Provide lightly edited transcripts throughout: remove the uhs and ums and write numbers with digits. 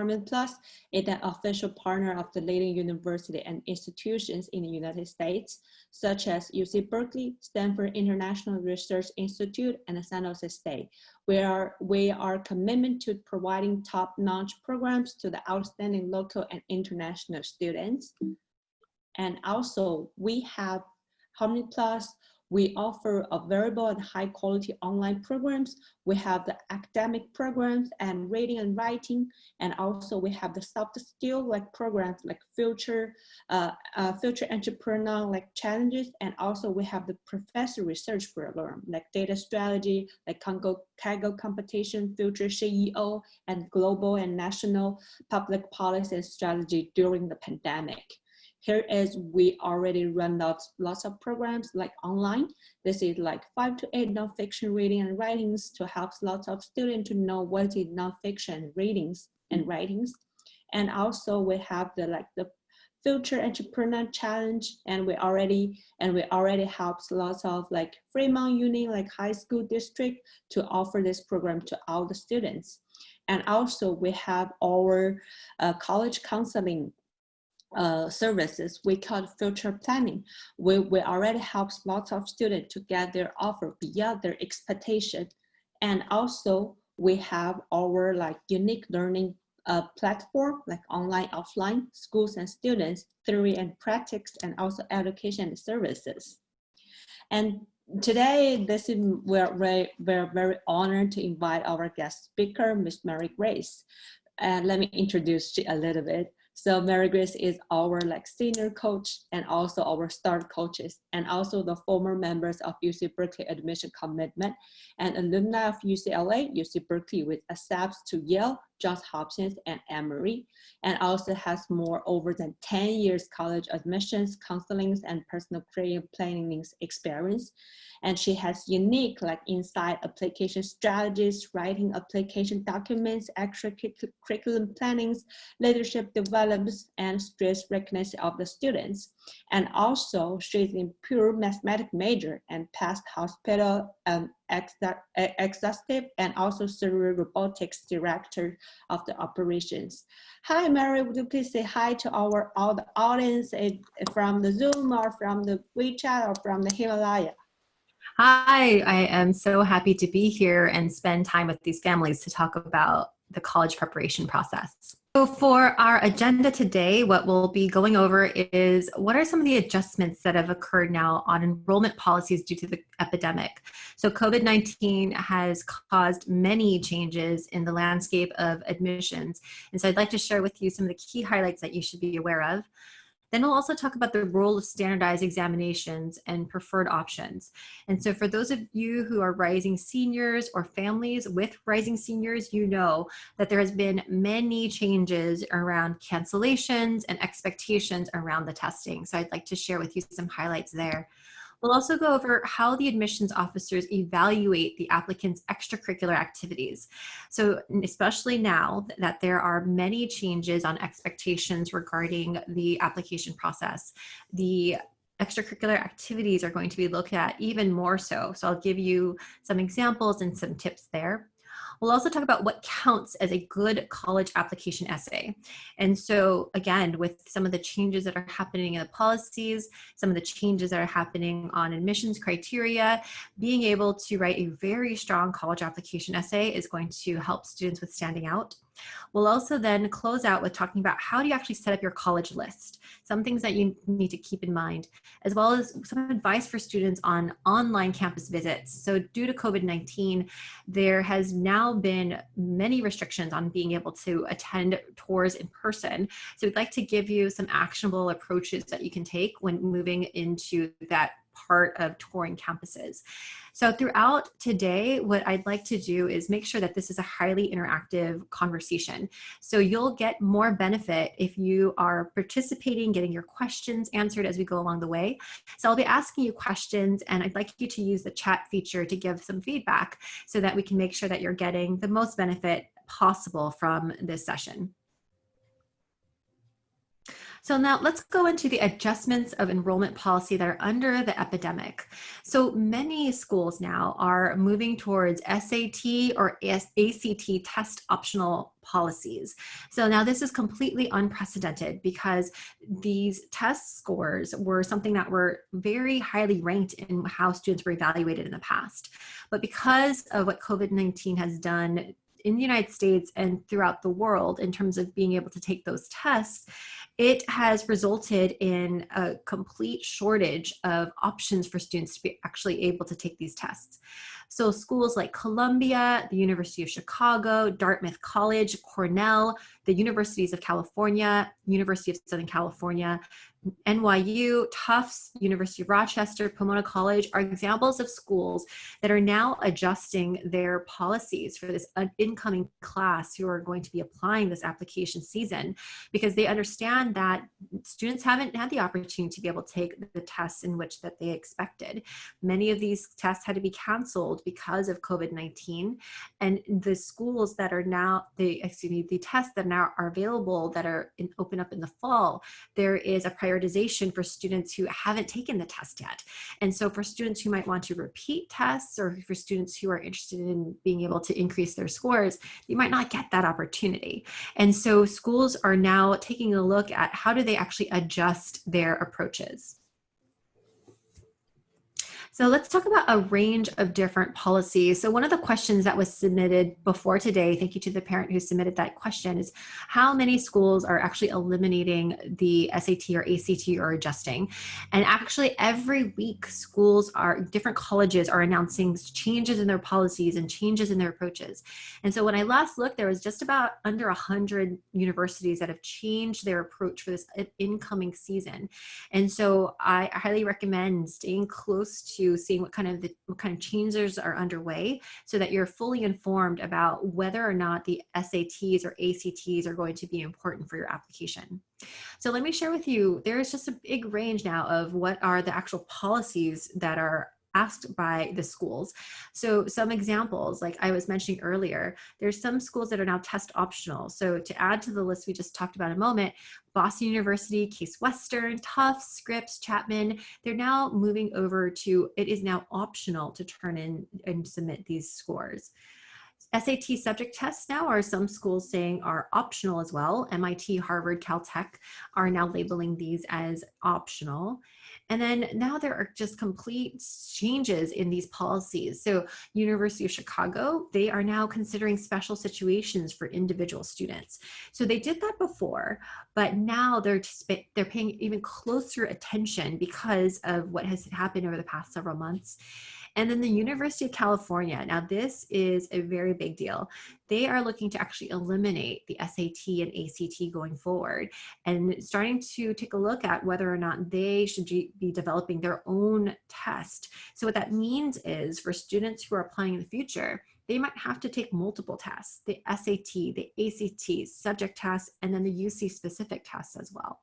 Harmony Plus is an official partner of the leading university and institutions in the United States, such as UC Berkeley, Stanford International Research Institute, and San Jose State. We are committed to providing top-notch programs to the outstanding local and international students. And also, we have Harmony Plus. We offer a variable and high quality online programs. We have the academic programs and reading and writing. And also we have the soft skill like programs like future entrepreneur like challenges. And also we have the professor research program like data strategy, like Kaggle competition, future CEO, and global and national public policy and strategy during the pandemic. Here is, we already run lots of programs like online. This is like 5 to 8 nonfiction reading and writings to help lots of students to know what is nonfiction readings and writings. And also we have the Future Entrepreneur Challenge, and we already helps lots of like Fremont Uni, like high school district, to offer this program to all the students. And also we have our college counseling services we call future planning. We already helps lots of students to get their offer beyond their expectation. And also we have our like unique learning platform like online, offline, schools and students, theory and practice, and also education services. And today, we're very honored to invite our guest speaker, Ms. Mary Grace. And let me introduce you a little bit. So Mary Grace is our like senior coach and also our start coaches, and also the former members of UC Berkeley admission commitment and alumni of UCLA, UC Berkeley, with accepts to Yale, Johns Hopkins, and Emory, and also has over than 10 years college admissions, counseling, and personal career planning experience. And she has unique like insight application strategies, writing application documents, extracurriculum plannings, leadership developments, and stress recognition of the students. And also she's in pure mathematics major and past hospital executive and also cerebral robotics director of the operations. Hi, Mary, would you please say hi to all the audience from the Zoom or from the WeChat or from the Himalaya? Hi, I am so happy to be here and spend time with these families to talk about the college preparation process. So for our agenda today, what we'll be going over is what are some of the adjustments that have occurred now on enrollment policies due to the epidemic. So COVID-19 has caused many changes in the landscape of admissions. And so I'd like to share with you some of the key highlights that you should be aware of. Then we'll also talk about the role of standardized examinations and preferred options. And so for those of you who are rising seniors or families with rising seniors, you know that there has been many changes around cancellations and expectations around the testing. So I'd like to share with you some highlights there. We'll also go over how the admissions officers evaluate the applicant's extracurricular activities. So especially now that there are many changes on expectations regarding the application process, the extracurricular activities are going to be looked at even more so. So I'll give you some examples and some tips there. We'll also talk about what counts as a good college application essay. And so again, with some of the changes that are happening in the policies, some of the changes that are happening on admissions criteria, being able to write a very strong college application essay is going to help students with standing out. We'll also then close out with talking about how do you actually set up your college list, some things that you need to keep in mind, as well as some advice for students on online campus visits. So due to COVID-19, there has now been many restrictions on being able to attend tours in person. So we'd like to give you some actionable approaches that you can take when moving into that part of touring campuses. So throughout today, what I'd like to do is make sure that this is a highly interactive conversation. So you'll get more benefit if you are participating, getting your questions answered as we go along the way. So I'll be asking you questions, and I'd like you to use the chat feature to give some feedback so that we can make sure that you're getting the most benefit possible from this session. So now let's go into the adjustments of enrollment policy that are under the epidemic. So many schools now are moving towards SAT or ACT test optional policies. So now this is completely unprecedented because these test scores were something that were very highly ranked in how students were evaluated in the past. But because of what COVID-19 has done in the United States and throughout the world in terms of being able to take those tests, it has resulted in a complete shortage of options for students to be actually able to take these tests. So schools like Columbia, the University of Chicago, Dartmouth College, Cornell, the Universities of California, University of Southern California, NYU, Tufts, University of Rochester, Pomona College are examples of schools that are now adjusting their policies for this incoming class who are going to be applying this application season, because they understand that students haven't had the opportunity to be able to take the tests in which that they expected. Many of these tests had to be canceled because of COVID-19, and the schools that are now, the tests that now are available that are open up in the fall, there is a prioritization for students who haven't taken the test yet. And so for students who might want to repeat tests, or for students who are interested in being able to increase their scores, you might not get that opportunity. And so schools are now taking a look at how do they actually adjust their approaches. So let's talk about a range of different policies. So one of the questions that was submitted before today, thank you to the parent who submitted that question, is how many schools are actually eliminating the SAT or ACT or adjusting? And actually every week different colleges are announcing changes in their policies and changes in their approaches. And so when I last looked, there was just about under 100 universities that have changed their approach for this incoming season. And so I highly recommend staying close to seeing what kind of changes are underway, so that you're fully informed about whether or not the SATs or ACTs are going to be important for your application. So let me share with you, there is just a big range now of what are the actual policies that are asked by the schools. So some examples, like I was mentioning earlier, there's some schools that are now test optional. So to add to the list we just talked about a moment, Boston University, Case Western, Tufts, Scripps, Chapman, they're now moving over to, it is now optional to turn in and submit these scores. SAT subject tests now are some schools saying are optional as well. MIT, Harvard, Caltech are now labeling these as optional. And then now there are just complete changes in these policies. So University of Chicago, they are now considering special situations for individual students. So they did that before, but now they're paying even closer attention because of what has happened over the past several months. And then the University of California, now this is a very big deal. They are looking to actually eliminate the SAT and ACT going forward, and starting to take a look at whether or not they should be developing their own test. So what that means is for students who are applying in the future, they might have to take multiple tests, the SAT, the ACT, subject tests, and then the UC specific tests as well.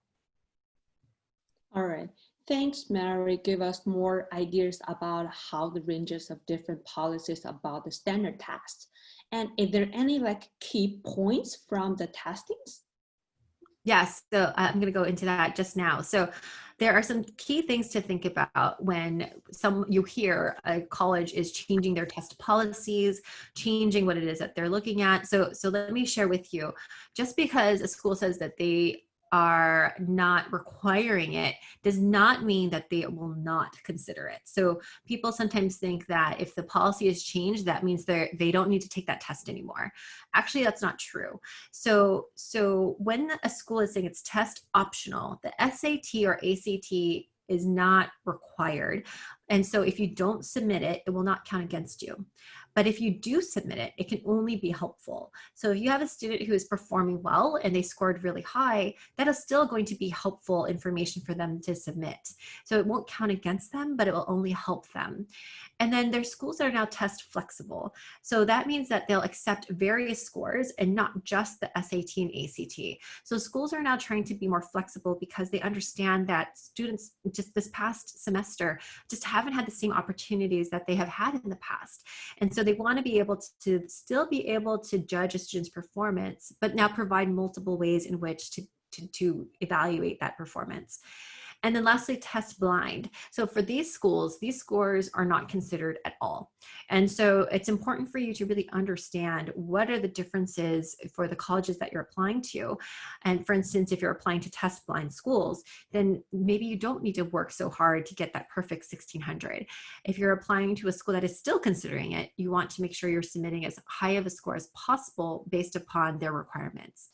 All right. Thanks, Mary. Give us more ideas about how the ranges of different policies about the standard tests. And is there any key points from the testings? Yes, so I'm going to go into that just now. So there are some key things to think about when you hear a college is changing their test policies, changing what it is that they're looking at. So let me share with you, just because a school says that they are not requiring it does not mean that they will not consider it. So people sometimes think that if the policy is changed, that means they don't need to take that test anymore. Actually, that's not true. So when a school is saying it's test optional, the SAT or ACT is not required. And so if you don't submit it, it will not count against you. But if you do submit it, it can only be helpful. So if you have a student who is performing well and they scored really high, that is still going to be helpful information for them to submit. So it won't count against them, but it will only help them. And then there's schools that are now test flexible. So that means that they'll accept various scores and not just the SAT and ACT. So schools are now trying to be more flexible because they understand that students just this past semester just haven't had the same opportunities that they have had in the past. And so they want to be able to still be able to judge a student's performance, but now provide multiple ways in which to to evaluate that performance. And then lastly, test blind. So for these schools, these scores are not considered at all. And so it's important for you to really understand what are the differences for the colleges that you're applying to. And for instance, if you're applying to test blind schools, then maybe you don't need to work so hard to get that perfect 1600. If you're applying to a school that is still considering it, you want to make sure you're submitting as high of a score as possible based upon their requirements.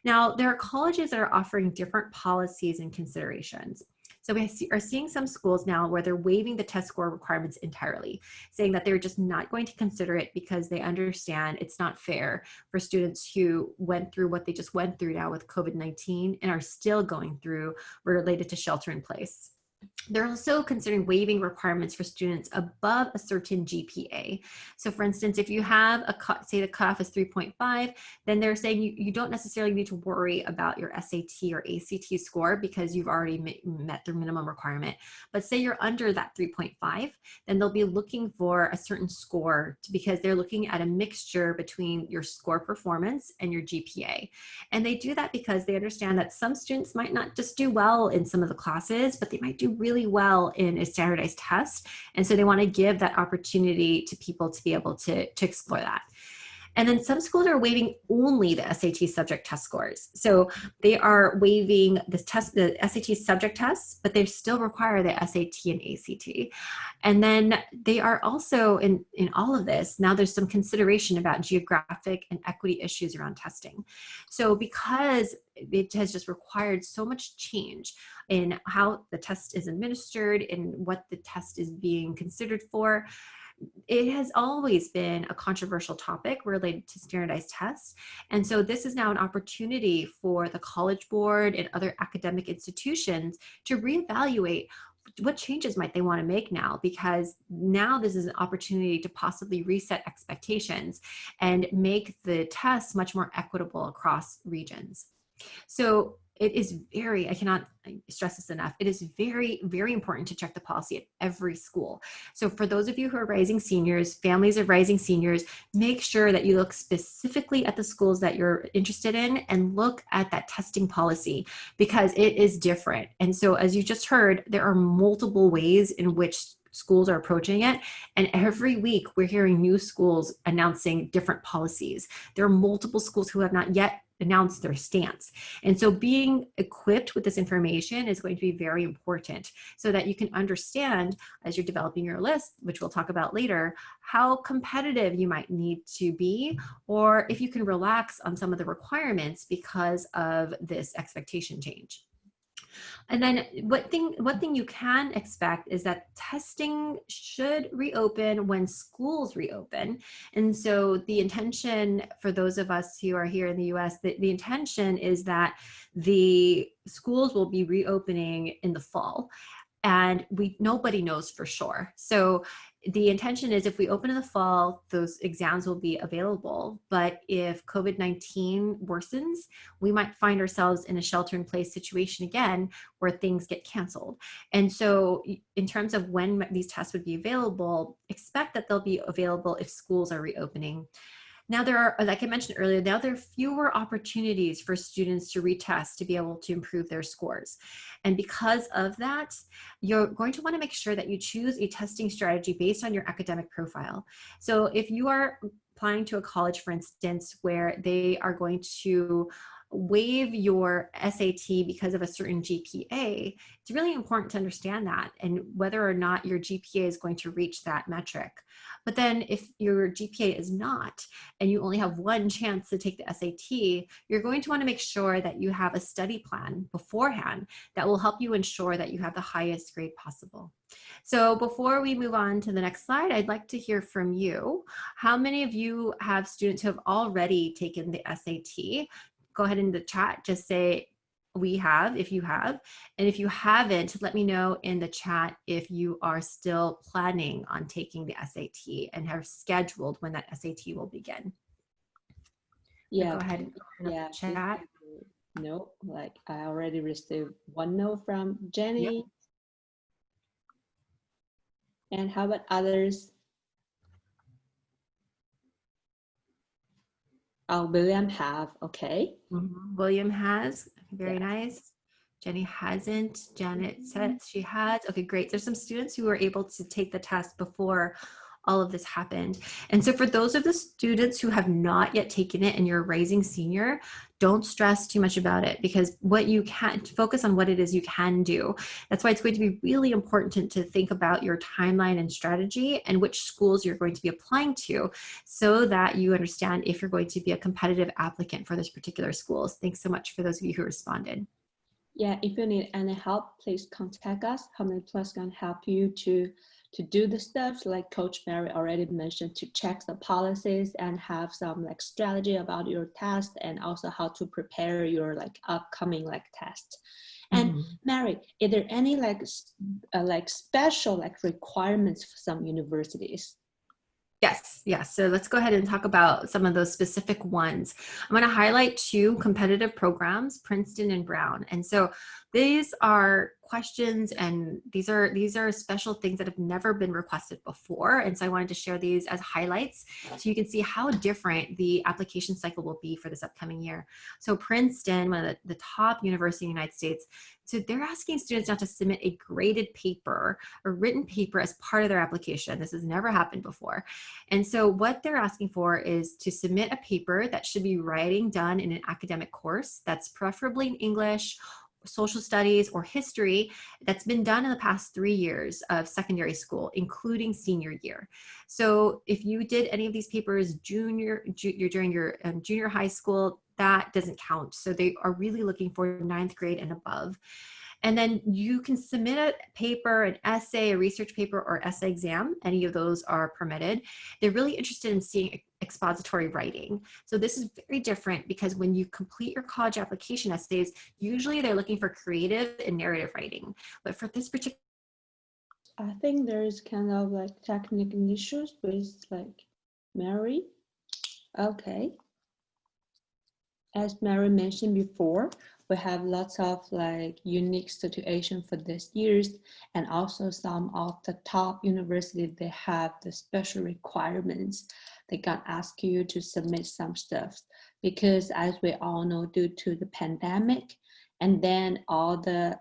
Now, there are colleges that are offering different policies and considerations. So we are seeing some schools now where they're waiving the test score requirements entirely, saying that they're just not going to consider it because they understand it's not fair for students who went through what they just went through now with COVID-19 and are still going through related to shelter in place. They're also considering waiving requirements for students above a certain GPA. So for instance, if you have say the cutoff is 3.5, then they're saying you don't necessarily need to worry about your SAT or ACT score because you've already met their minimum requirement. But say you're under that 3.5, then they'll be looking for a certain score because they're looking at a mixture between your score performance and your GPA. And they do that because they understand that some students might not just do well in some of the classes, but they might do really well in a standardized test. And so they want to give that opportunity to people to be able to explore that. And then some schools are waiving only the SAT subject test scores. So they are waiving the SAT subject tests, but they still require the SAT and ACT. And then they are also in all of this, now there's some consideration about geographic and equity issues around testing. So because it has just required so much change in how the test is administered and what the test is being considered for, it has always been a controversial topic related to standardized tests. And so this is now an opportunity for the College Board and other academic institutions to reevaluate what changes might they want to make now, because now this is an opportunity to possibly reset expectations and make the tests much more equitable across regions. So it is I cannot stress this enough. It is very, very important to check the policy at every school. So for those of you who are rising seniors, families of rising seniors, make sure that you look specifically at the schools that you're interested in and look at that testing policy because it is different. And so as you just heard, there are multiple ways in which schools are approaching it. And every week we're hearing new schools announcing different policies. There are multiple schools who have not yet announced their stance. And so being equipped with this information is going to be very important so that you can understand as you're developing your list, which we'll talk about later, how competitive you might need to be, or if you can relax on some of the requirements because of this expectation change. And then one thing you can expect is that testing should reopen when schools reopen. And so the intention for those of us who are here in the US, the intention is that the schools will be reopening in the fall. And nobody knows for sure. So the intention is if we open in the fall, those exams will be available. But if COVID-19 worsens, we might find ourselves in a shelter-in-place situation again where things get canceled. And so in terms of when these tests would be available, expect that they'll be available if schools are reopening. Now there are, like I mentioned earlier, now there are fewer opportunities for students to retest to be able to improve their scores. And because of that, you're going to want to make sure that you choose a testing strategy based on your academic profile. So if you are applying to a college, for instance, where they are going to waive your SAT because of a certain GPA, it's really important to understand that and whether or not your GPA is going to reach that metric. But then if your GPA is not, and you only have one chance to take the SAT, you're going to want to make sure that you have a study plan beforehand that will help you ensure that you have the highest grade possible. So before we move on to the next slide, I'd like to hear from you. How many of you have students who have already taken the SAT? Go ahead in the chat, just say we have, if you have. And if you haven't, let me know in the chat if you are still planning on taking the SAT and have scheduled when that SAT will begin. Yeah. So go ahead and open up the chat. No, like I already received one no from Jenny. Yep. And how about others? Oh, William have, okay. William has, Very Yes. nice. Jenny hasn't. Janet said she has. Okay, great. There's some students who were able to take the test before all of this happened. And so for those of the students who have not yet taken it and you're a rising senior, don't stress too much about it, because what you can focus on what it is you can do. That's why it's going to be really important to think about your timeline and strategy and which schools you're going to be applying to, so that you understand if you're going to be a competitive applicant for this particular schools. Thanks so much for those of you who responded. Yeah, if you need any help, please contact us. Harmony Plus can help you to do the steps like Coach Mary already mentioned, to check the policies and have some like strategy about your test, and also how to prepare your like upcoming like test. And Mary, is there any like special like requirements for some universities? Yes. So let's go ahead and talk about some of those specific ones. I'm going to highlight two competitive programs, Princeton and Brown. And so these are questions, and these are special things that have never been requested before. And so I wanted to share these as highlights so you can see how different the application cycle will be for this upcoming year. So Princeton, one of the top universities in the United States, so they're asking students now to submit a graded paper, a written paper, as part of their application. This has never happened before. And so what they're asking for is to submit a paper that should be writing done in an academic course that's preferably in English, social studies, or history that's been done in the past 3 years of secondary school, including senior year. So if you did any of these papers during your junior high school, that doesn't count. So they are really looking for 9th grade and above. And then you can submit a paper, an essay, a research paper, or essay exam. Any of those are permitted. They're really interested in seeing expository writing. So this is very different, because when you complete your college application essays, usually they're looking for creative and narrative writing. But for this particular, I think there's kind of like technical issues with like Mary. Okay. As Mary mentioned before, we have lots of like unique situation for this years, and also some of the top universities, they have the special requirements. They can ask you to submit some stuff, because as we all know, due to the pandemic, and then all the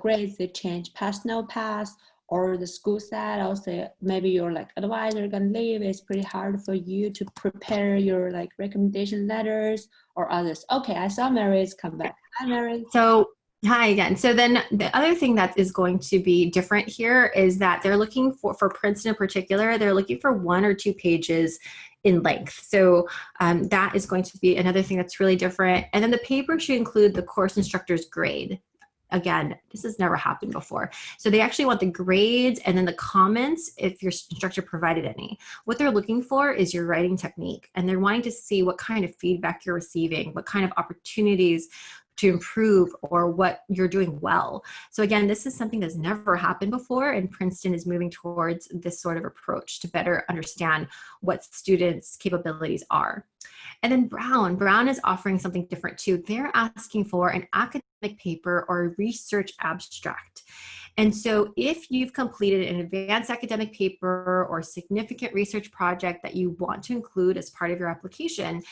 grades, they change, pass, no pass, or the school side also, maybe your like advisor can leave. It's pretty hard for you to prepare your like recommendation letters or others. Okay, I saw Mary's come back. Hi, Mary. so hi again. So then the other thing that is going to be different here is that they're looking for Princeton in particular, they're looking for 1 or 2 pages in length. So that is going to be another thing that's really different. And then the paper should include the course instructor's grade. Again, this has never happened before. So they actually want the grades and then the comments if your instructor provided any. What they're looking for is your writing technique, and they're wanting to see what kind of feedback you're receiving, what kind of opportunities to improve, or what you're doing well. So again, this is something that's never happened before, and Princeton is moving towards this sort of approach to better understand what students' capabilities are. And then Brown is offering something different too. They're asking for an academic paper or a research abstract. And so if you've completed an advanced academic paper or significant research project that you want to include as part of your application,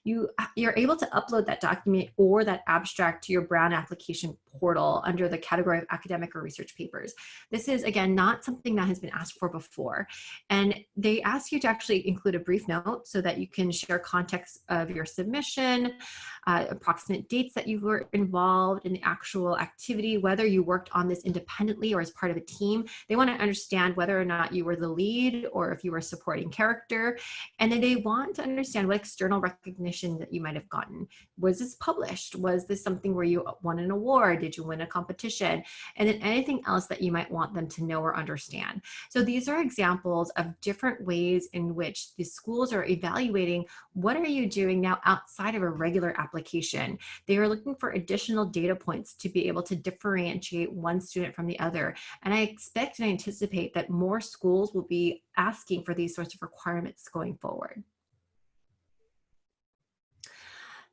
you're able to upload that document or that abstract to your Brown application portal under the category of academic or research papers. This is, again, not something that has been asked for before. And they ask you to actually include a brief note so that you can share context of your submission, approximate dates that you were involved in the actual activity, whether you worked on this independently or as part of a team. They want to understand whether or not you were the lead or if you were a supporting character. And then they want to understand what external recognition that you might have gotten. Was this published? Was this something where you won an award? Did you win a competition? And then anything else that you might want them to know or understand. So these are examples of different ways in which the schools are evaluating what are you doing now outside of a regular application. They are looking for additional data points to be able to differentiate one student from the other. And I expect and anticipate that more schools will be asking for these sorts of requirements going forward.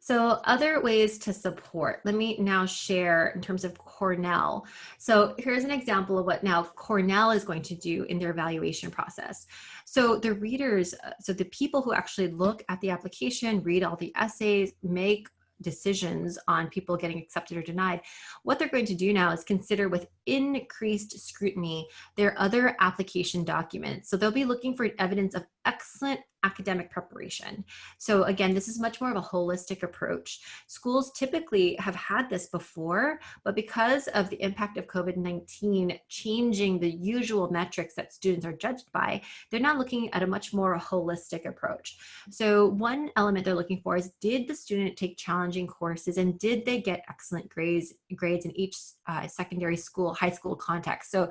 So other ways to support, let me now share in terms of Cornell. So here's an example of what now Cornell is going to do in their evaluation process. So the readers, so the people who actually look at the application, read all the essays, make decisions on people getting accepted or denied, what they're going to do now is consider with increased scrutiny their other application documents. So they'll be looking for evidence of excellent academic preparation. So again, this is much more of a holistic approach. Schools typically have had this before, but because of the impact of COVID-19 changing the usual metrics that students are judged by, they're now looking at a much more holistic approach. So one element they're looking for is, did the student take challenging courses and did they get excellent grades in each secondary school, high school context? So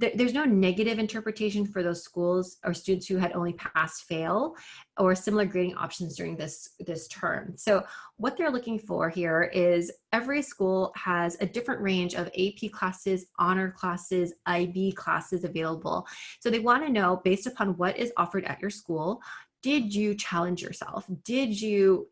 there's no negative interpretation for those schools or students who had only pass fail or similar grading options during this term. So what they're looking for here is every school has a different range of AP classes, honor classes, IB classes available. So they want to know, based upon what is offered at your school, did you challenge yourself? Did you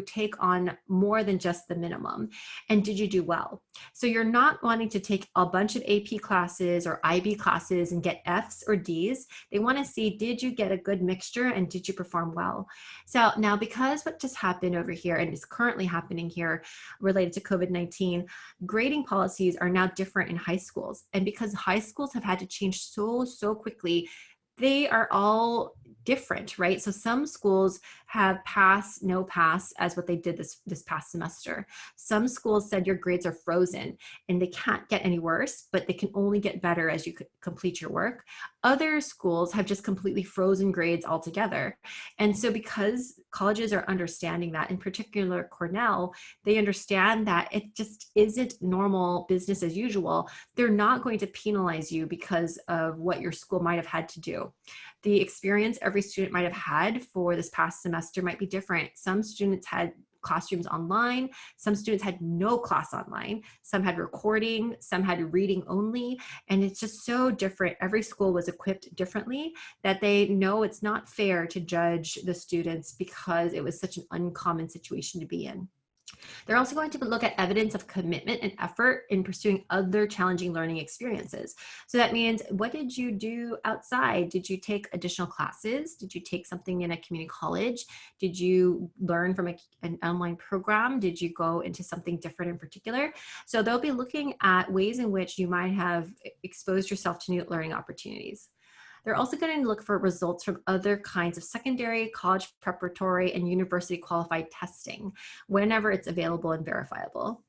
take on more than just the minimum? And did you do well? So you're not wanting to take a bunch of AP classes or IB classes and get Fs or Ds. They want to see, did you get a good mixture and did you perform well? So now, because what just happened over here and is currently happening here related to COVID-19, grading policies are now different in high schools. And because high schools have had to change so quickly, they are all different, right? So some schools have pass, no pass as what they did this past semester. Some schools said your grades are frozen and they can't get any worse, but they can only get better as you complete your work. Other schools have just completely frozen grades altogether. And so because colleges are understanding that, in particular Cornell, they understand that it just isn't normal business as usual. They're not going to penalize you because of what your school might have had to do. The experience every student might have had for this past semester might be different. Some students had classrooms online, some students had no class online, some had recording, some had reading only, and it's just so different. Every school was equipped differently that they know it's not fair to judge the students because it was such an uncommon situation to be in. They're also going to look at evidence of commitment and effort in pursuing other challenging learning experiences. So that means, what did you do outside? Did you take additional classes? Did you take something in a community college? Did you learn from an online program? Did you go into something different in particular? So they'll be looking at ways in which you might have exposed yourself to new learning opportunities. They're also going to look for results from other kinds of secondary, college preparatory, and university qualified testing whenever it's available and verifiable.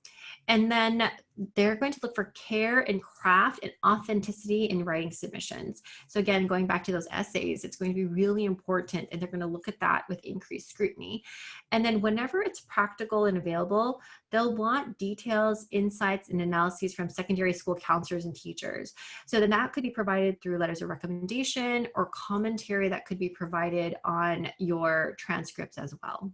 And then they're going to look for care and craft and authenticity in writing submissions. So again, going back to those essays, it's going to be really important, and they're going to look at that with increased scrutiny. And then whenever it's practical and available, they'll want details, insights, and analyses from secondary school counselors and teachers. So then that could be provided through letters of recommendation or commentary that could be provided on your transcripts as well.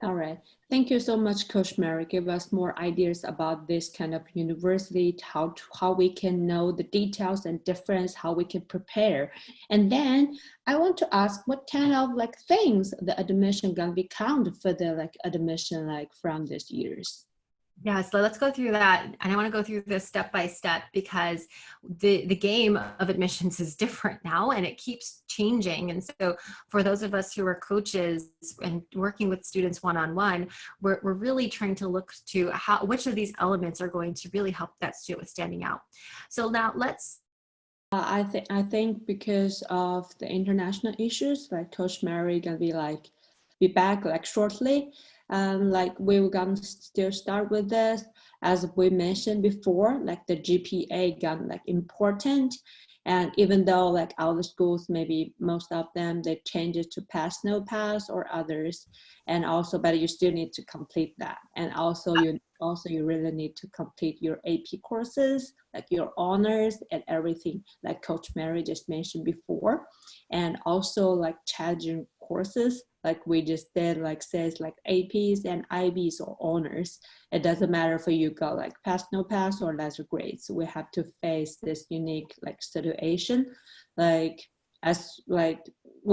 All right. Thank you so much, Coach Mary. Give us more ideas about this kind of university, how we can know the details and difference, how we can prepare. And then I want to ask, what kind of things the admission gonna be counted for the admission from this year's? Yeah, so let's go through that. And I want to go through this step by step because the game of admissions is different now and it keeps changing. And so for those of us who are coaches and working with students one-on-one, we're really trying to look to which of these elements are going to really help that student with standing out. So now let's I think because of the international issues, Coach Mary gonna be back shortly. We're gonna still start with this, as we mentioned before, the GPA got important, and even though other schools, maybe most of them, they change it to pass, no pass, or others, and also, but you still need to complete that, and also you really need to complete your AP courses, your honors and everything, like Coach Mary just mentioned before, and also challenging courses we just did, says APs and IBs or honors. It doesn't matter if you go pass, no pass, or lesser grades. We have to face this unique situation, we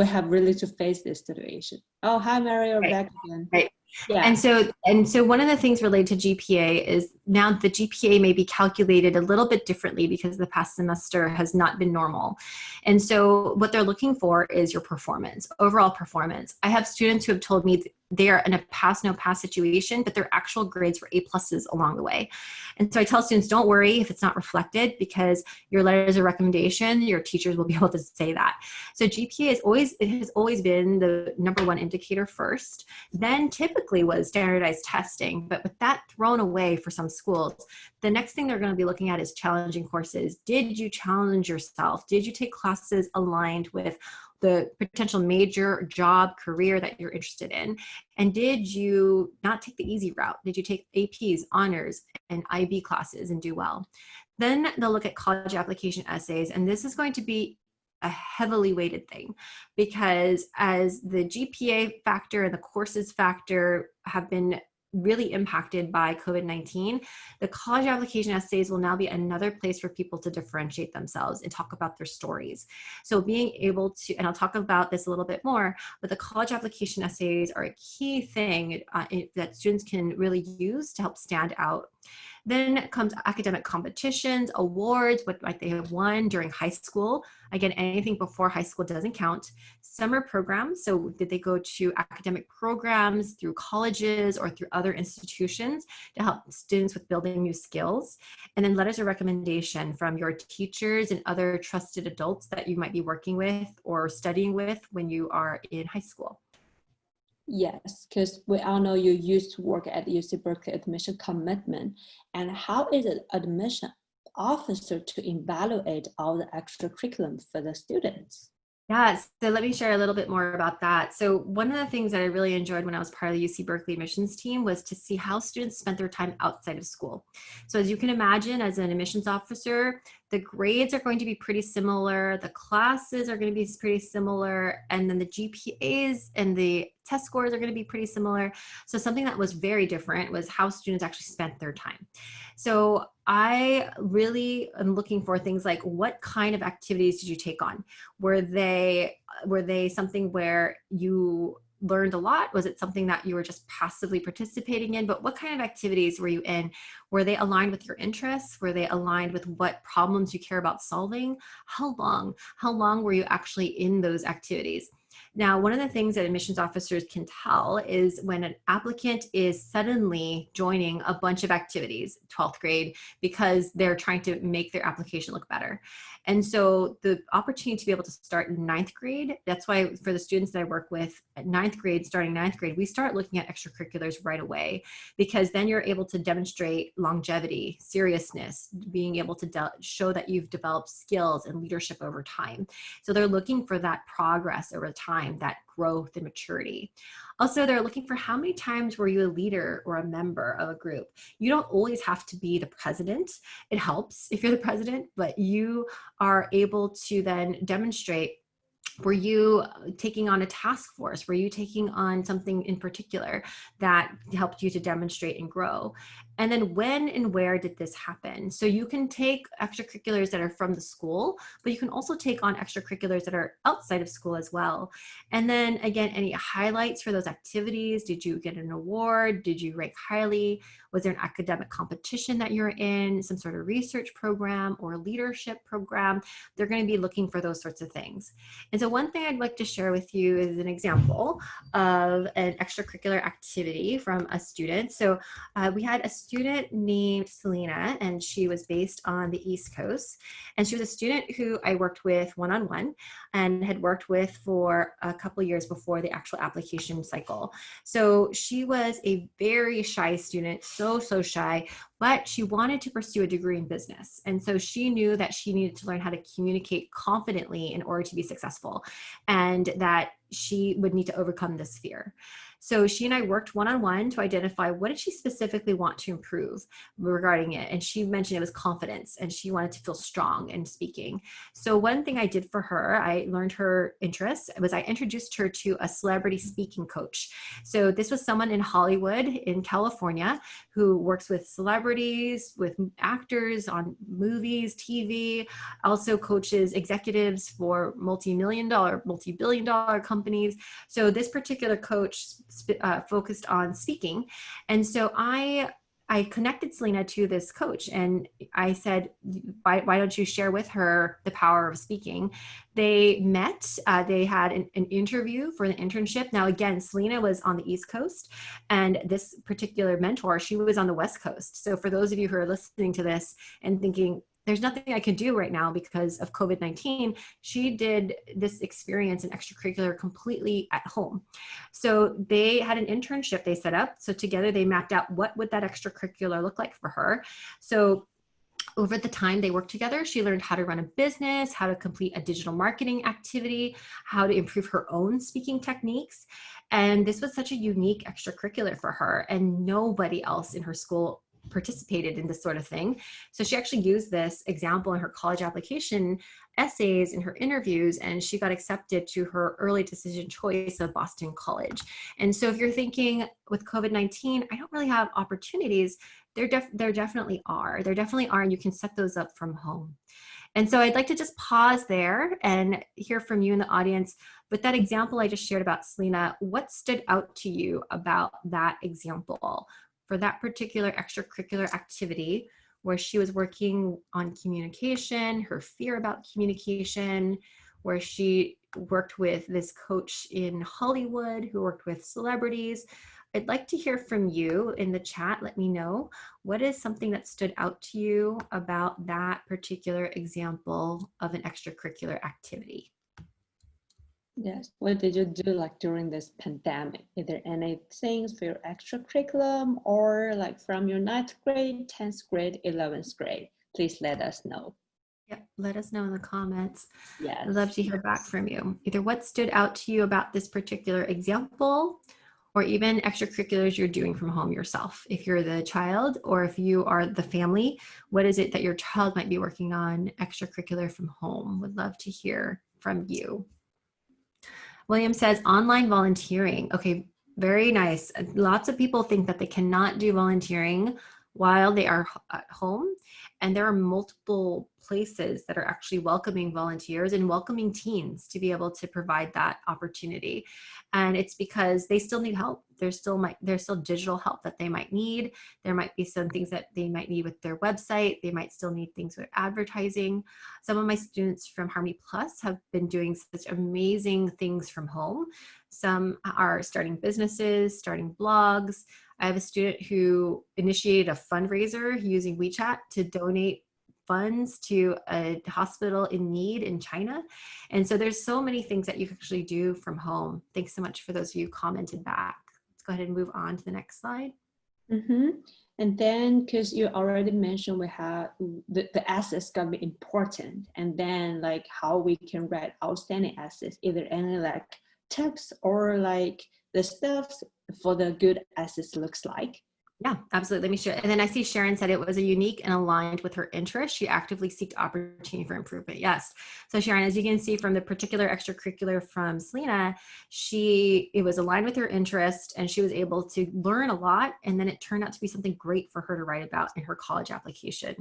have really to face this situation. Oh, hi Mary, you're back again. Right. Yeah. And so one of the things related to GPA is now the GPA may be calculated a little bit differently because the past semester has not been normal. And so what they're looking for is your performance, overall performance. I have students who have told me they are in a pass, no pass situation, but their actual grades were A+ along the way. And so I tell students, don't worry if it's not reflected, because your letters of recommendation, your teachers will be able to say that. So GPA has always been the number one indicator first. Then typically was standardized testing, but with that thrown away for some schools, the next thing they're going to be looking at is challenging courses. Did you challenge yourself? Did you take classes aligned with the potential major job career that you're interested in? And did you not take the easy route? Did you take APs, honors, and IB classes and do well? Then they'll look at college application essays, and this is going to be a heavily weighted thing, because as the GPA factor and the courses factor have been really impacted by COVID-19, the college application essays will now be another place for people to differentiate themselves and talk about their stories. So being able to, and I'll talk about this a little bit more, but the college application essays are a key thing that students can really use to help stand out. Then comes academic competitions, awards, what might they have won during high school. Again, anything before high school doesn't count. Summer programs, so did they go to academic programs through colleges or through other institutions to help students with building new skills? And then letters of recommendation from your teachers and other trusted adults that you might be working with or studying with when you are in high school. Yes, because we all know you used to work at UC Berkeley admission commitment. And how is an admission officer to evaluate all the extracurriculum for the students? Yeah, so let me share a little bit more about that. So one of the things that I really enjoyed when I was part of the UC Berkeley admissions team was to see how students spent their time outside of school. So as you can imagine, as an admissions officer, the grades are going to be pretty similar, the classes are going to be pretty similar, and then the GPAs and the test scores are going to be pretty similar. So something that was very different was how students actually spent their time. So I really am looking for things like, what kind of activities did you take on? Were they something where you learned a lot? Was it something that you were just passively participating in? But what kind of activities were you in? Were they aligned with your interests? Were they aligned with what problems you care about solving? How long? How long were you actually in those activities? Now, one of the things that admissions officers can tell is when an applicant is suddenly joining a bunch of activities, 12th grade, because they're trying to make their application look better. And so the opportunity to be able to start in 9th grade, that's why for the students that I work with at 9th grade, starting 9th grade, we start looking at extracurriculars right away, because then you're able to demonstrate longevity, seriousness, being able to show that you've developed skills and leadership over time. So they're looking for that progress over time, that growth and maturity. Also, they're looking for how many times were you a leader or a member of a group. You don't always have to be the president. It helps if you're the president, but you are able to then demonstrate, were you taking on a task force? Were you taking on something in particular that helped you to demonstrate and grow? And then when and where did this happen? So you can take extracurriculars that are from the school, but you can also take on extracurriculars that are outside of school as well. And then again, any highlights for those activities? Did you get an award? Did you rank highly? Was there an academic competition that you're in, some sort of research program or leadership program? They're going to be looking for those sorts of things. And so one thing I'd like to share with you is an example of an extracurricular activity from a student. So we had a student named Selena, and she was based on the East Coast. And she was a student who I worked with one-on-one and had worked with for a couple of years before the actual application cycle. So she was a very shy student, so shy, but she wanted to pursue a degree in business. And so she knew that she needed to learn how to communicate confidently in order to be successful, and that she would need to overcome this fear. So she and I worked one-on-one to identify what did she specifically want to improve regarding it. And she mentioned it was confidence, and she wanted to feel strong in speaking. So one thing I did for her, I learned her interests, was I introduced her to a celebrity speaking coach. So this was someone in Hollywood in California who works with celebrities, with actors on movies, TV, also coaches executives for multi-billion dollar companies. So this particular coach focused on speaking. And so I connected Selena to this coach, and I said, why don't you share with her the power of speaking? They met, they had an interview for the internship. Now, again, Selena was on the East Coast, and this particular mentor, she was on the West Coast. So for those of you who are listening to this and thinking, there's nothing I can do right now because of COVID-19, she did this experience and extracurricular completely at home. So they had an internship they set up. So together they mapped out what would that extracurricular look like for her. So over the time they worked together, she learned how to run a business, how to complete a digital marketing activity, how to improve her own speaking techniques. And this was such a unique extracurricular for her, and nobody else in her school participated in this sort of thing. So she actually used this example in her college application essays, in her interviews, and she got accepted to her early decision choice of Boston College. And so if you're thinking with COVID-19, I don't really have opportunities, there definitely are. There definitely are, and you can set those up from home. And so I'd like to just pause there and hear from you in the audience. With that example I just shared about Selena, what stood out to you about that example for that particular extracurricular activity where she was working on communication, her fear about communication, where she worked with this coach in Hollywood who worked with celebrities? I'd like to hear from you in the chat. Let me know, what is something that stood out to you about that particular example of an extracurricular activity? Yes. What did you do like during this pandemic? Is there any things for your extra curriculum or like from your 9th grade, 10th grade, 11th grade? Please let us know. Yep, let us know in the comments. Yes. I'd love to hear back from you. Either what stood out to you about this particular example, or even extracurriculars you're doing from home yourself. If you're the child or if you are the family, what is it that your child might be working on extracurricular from home? Would love to hear from you. William says online volunteering. Okay, very nice. Lots of people think that they cannot do volunteering while they are at home. And there are multiple places that are actually welcoming volunteers and welcoming teens to be able to provide that opportunity. And it's because they still need help. There's still digital help that they might need. There might be some things that they might need with their website. They might still need things with advertising. Some of my students from Harmony Plus have been doing such amazing things from home. Some are starting businesses, starting blogs. I have a student who initiated a fundraiser using WeChat to donate funds to a hospital in need in China. And so there's so many things that you can actually do from home. Thanks so much for those of you who commented back. Let's go ahead and move on to the next slide. Mm-hmm. And then, because you already mentioned we have the essays gonna be important, and then like how we can write outstanding essays, either any like tips or like the stuff for the good essays looks like. Yeah, absolutely. Let me share. And then I see Sharon said it was a unique and aligned with her interest. She actively seeked opportunity for improvement. Yes. So Sharon, as you can see from the particular extracurricular from Selena, it was aligned with her interest and she was able to learn a lot. And then it turned out to be something great for her to write about in her college application.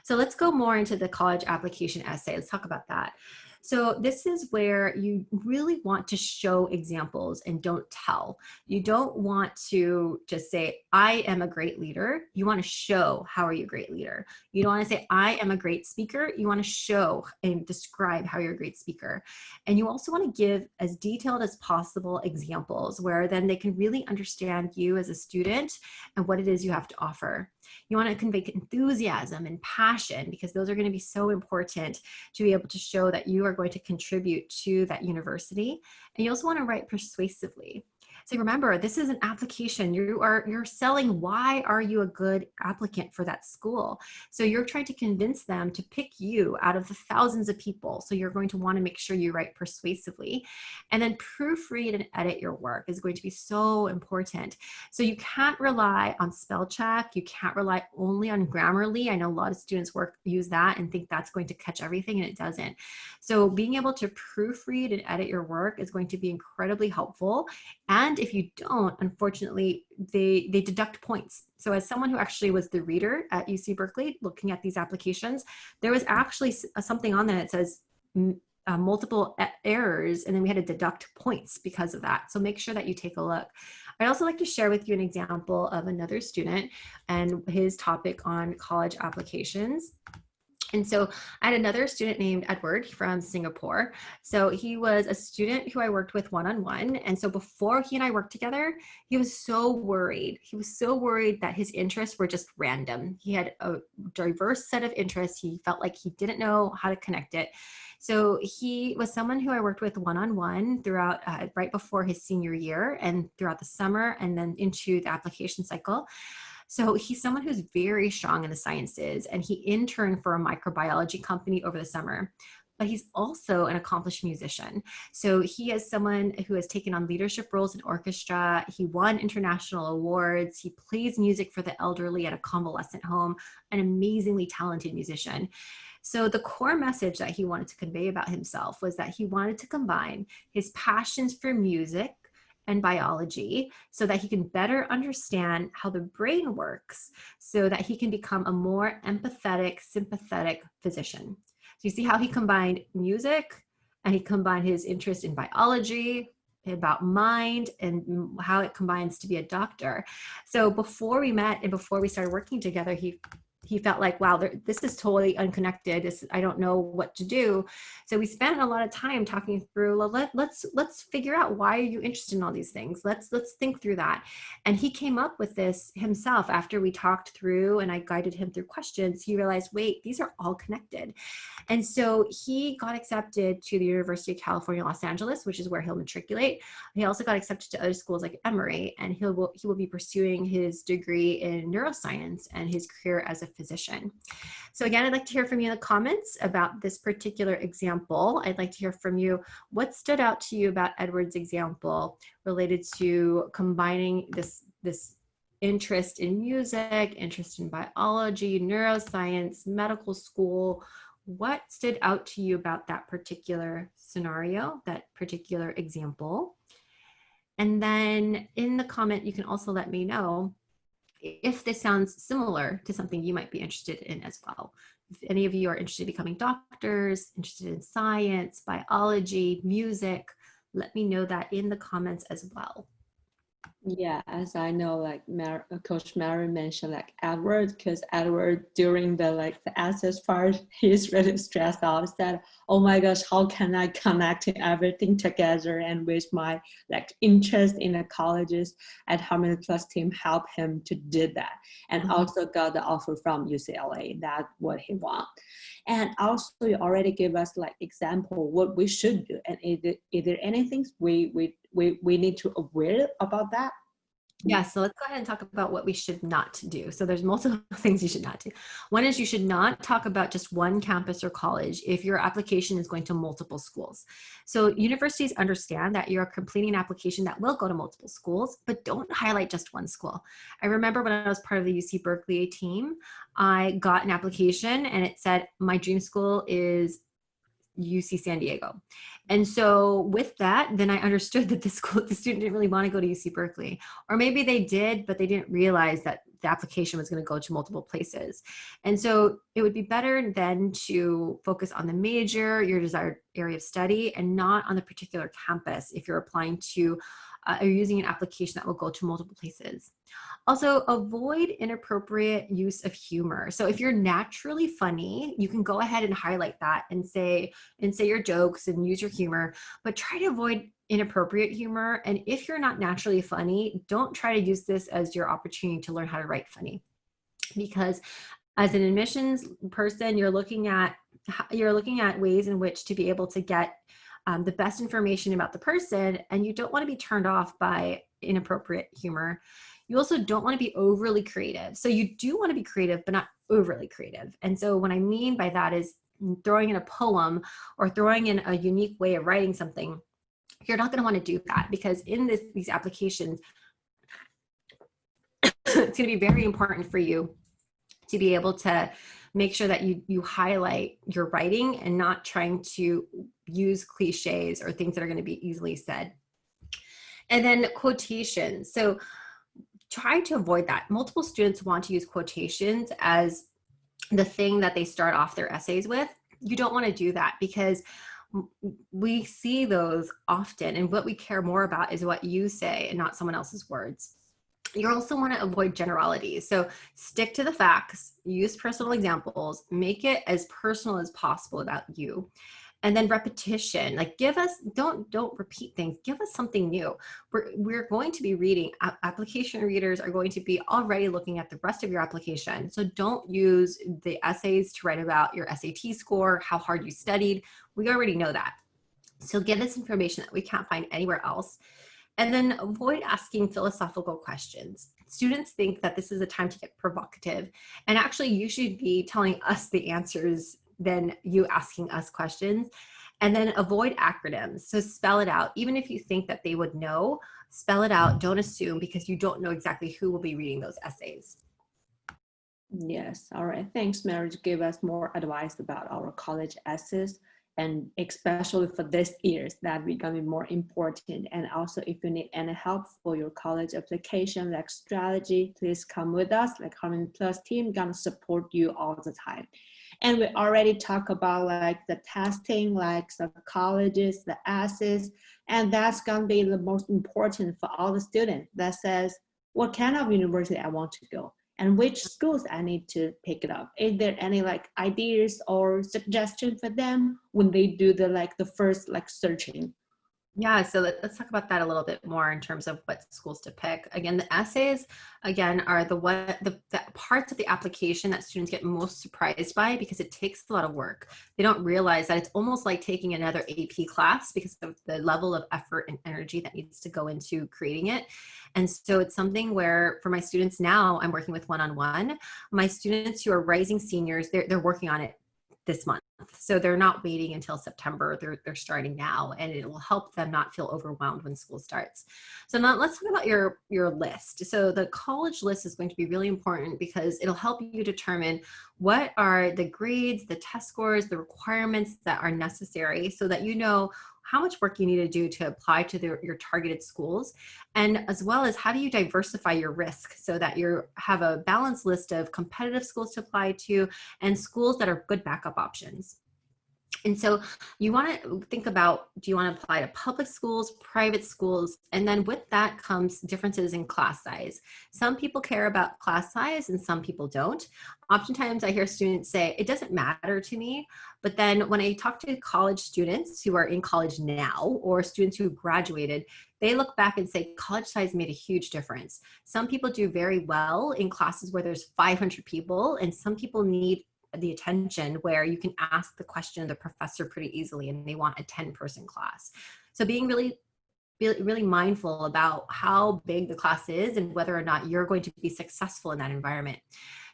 So let's go more into the college application essay. Let's talk about that. So this is where you really want to show examples and don't tell. You don't want to just say, I am a great leader. You want to show, how are you a great leader? You don't want to say, I am a great speaker. You want to show and describe how you're a great speaker. And you also want to give as detailed as possible examples where then they can really understand you as a student and what it is you have to offer. You want to convey enthusiasm and passion because those are going to be so important to be able to show that you are going to contribute to that university. And you also want to write persuasively. So remember, this is an application. You're selling why are you a good applicant for that school. So you're trying to convince them to pick you out of the thousands of people. So you're going to want to make sure you write persuasively. And then proofread and edit your work is going to be so important. So you can't rely on spell check. You can't rely only on Grammarly. I know a lot of students use that and think that's going to catch everything, and it doesn't. So being able to proofread and edit your work is going to be incredibly helpful. And if you don't, unfortunately, they deduct points. So as someone who actually was the reader at UC Berkeley, looking at these applications, there was actually something on there that says multiple errors, and then we had to deduct points because of that. So make sure that you take a look. I'd also like to share with you an example of another student and his topic on college applications. And so I had another student named Edward from Singapore. So he was a student who I worked with one-on-one. And so before he and I worked together, he was so worried. He was so worried that his interests were just random. He had a diverse set of interests. He felt like he didn't know how to connect it. So he was someone who I worked with one-on-one throughout, right before his senior year and throughout the summer and then into the application cycle. So he's someone who's very strong in the sciences, and he interned for a microbiology company over the summer. But he's also an accomplished musician. So he is someone who has taken on leadership roles in orchestra. He won international awards. He plays music for the elderly at a convalescent home, an amazingly talented musician. So the core message that he wanted to convey about himself was that he wanted to combine his passions for music and biology so that he can better understand how the brain works so that he can become a more empathetic, sympathetic physician. So you see how he combined music and he combined his interest in biology, about mind, and how it combines to be a doctor. So before we met and before we started working together, he felt like, wow, this is totally unconnected. I don't know what to do. So we spent a lot of time talking through, let's figure out, why are you interested in all these things? Let's think through that. And he came up with this himself after we talked through and I guided him through questions. He realized, wait, these are all connected. And so he got accepted to the University of California, Los Angeles, which is where he'll matriculate. He also got accepted to other schools like Emory, and he will be pursuing his degree in neuroscience and his career as a physician. So again, I'd like to hear from you in the comments about this particular example. I'd like to hear from you what stood out to you about Edward's example related to combining this interest in music, interest in biology, neuroscience, medical school. What stood out to you about that particular scenario, that particular example? And then in the comment, you can also let me know if this sounds similar to something you might be interested in as well. If any of you are interested in becoming doctors, interested in science, biology, music, let me know that in the comments as well. Yeah, as I know, like Coach Mary mentioned, like Edward, because Edward during the access part, he's really stressed out. Said, "Oh my gosh, how can I connect everything together?" And with my interest in the colleges at Harmony Plus team, help him to do that, and also got the offer from UCLA. That's what he wants. And also, you already give us example what we should do, and is there anything we need to aware about that? Yeah, so let's go ahead and talk about what we should not do. So there's multiple things you should not do. One is you should not talk about just one campus or college if your application is going to multiple schools. So universities understand that you're completing an application that will go to multiple schools, but don't highlight just one school. I remember when I was part of the UC Berkeley team, I got an application and it said, my dream school is UC San Diego. And so with that, then I understood that the student didn't really want to go to UC Berkeley, or maybe they did, but they didn't realize that the application was going to go to multiple places. And so it would be better then to focus on the major, your desired area of study, and not on the particular campus if you're applying to or using an application that will go to multiple places. Also, avoid inappropriate use of humor. So if you're naturally funny, you can go ahead and highlight that and say your jokes and use your humor, but try to avoid inappropriate humor. And if you're not naturally funny, don't try to use this as your opportunity to learn how to write funny. Because as an admissions person, you're looking at ways in which to be able to get the best information about the person, and you don't want to be turned off by inappropriate humor. You also don't want to be overly creative. So you do want to be creative, but not overly creative. And so what I mean by that is throwing in a poem or throwing in a unique way of writing something. You're not going to want to do that, because in these applications, it's going to be very important for you to be able to make sure that you highlight your writing and not trying to use cliches or things that are going to be easily said. And then quotations. So try to avoid that. Multiple students want to use quotations as the thing that they start off their essays with. You don't want to do that, because We see those often, and what we care more about is what you say and not someone else's words. You also want to avoid generalities. So stick to the facts, use personal examples, make it as personal as possible about you. And then repetition, like give us, don't repeat things, give us something new. We're going to be reading, application readers are going to be already looking at the rest of your application. So don't use the essays to write about your SAT score, how hard you studied. We already know that. So give us information that we can't find anywhere else. And then avoid asking philosophical questions. Students think that this is a time to get provocative, and actually you should be telling us the answers than you asking us questions. And then avoid acronyms. So spell it out. Even if you think that they would know, spell it out. Don't assume, because you don't know exactly who will be reading those essays. Yes. All right. Thanks, Mary, to give us more advice about our college essays. And especially for this year, that becoming more important. And also, if you need any help for your college application, like strategy, please come with us. Like Harmony Plus team gonna support you all the time. And we already talked about like the testing, like the colleges, the essays, and that's gonna be the most important for all the students. That says what kind of university I want to go, and which schools I need to pick it up. Is there any like ideas or suggestion for them when they do the first like searching? Yeah, so let's talk about that a little bit more in terms of what schools to pick. Again, the essays, again, are the parts of the application that students get most surprised by, because it takes a lot of work. They don't realize that it's almost like taking another AP class because of the level of effort and energy that needs to go into creating it. And so it's something where for my students now, I'm working with one-on-one. My students who are rising seniors, they're working on it this month. So they're not waiting until September, they're starting now, and it will help them not feel overwhelmed when school starts. So now let's talk about your list. So the college list is going to be really important because it'll help you determine what are the grades, the test scores, the requirements that are necessary, so that you know how much work you need to do to apply to your targeted schools, and as well as how do you diversify your risk so that you have a balanced list of competitive schools to apply to and schools that are good backup options. And so you want to think about, do you want to apply to public schools, private schools, and then with that comes differences in class size. Some people care about class size and some people don't. Oftentimes I hear students say, it doesn't matter to me. But then when I talk to college students who are in college now, or students who graduated, they look back and say college size made a huge difference. Some people do very well in classes where there's 500 people, and some people need the attention where you can ask the question of the professor pretty easily and they want a 10-person class. So being really mindful about how big the class is and whether or not you're going to be successful in that environment.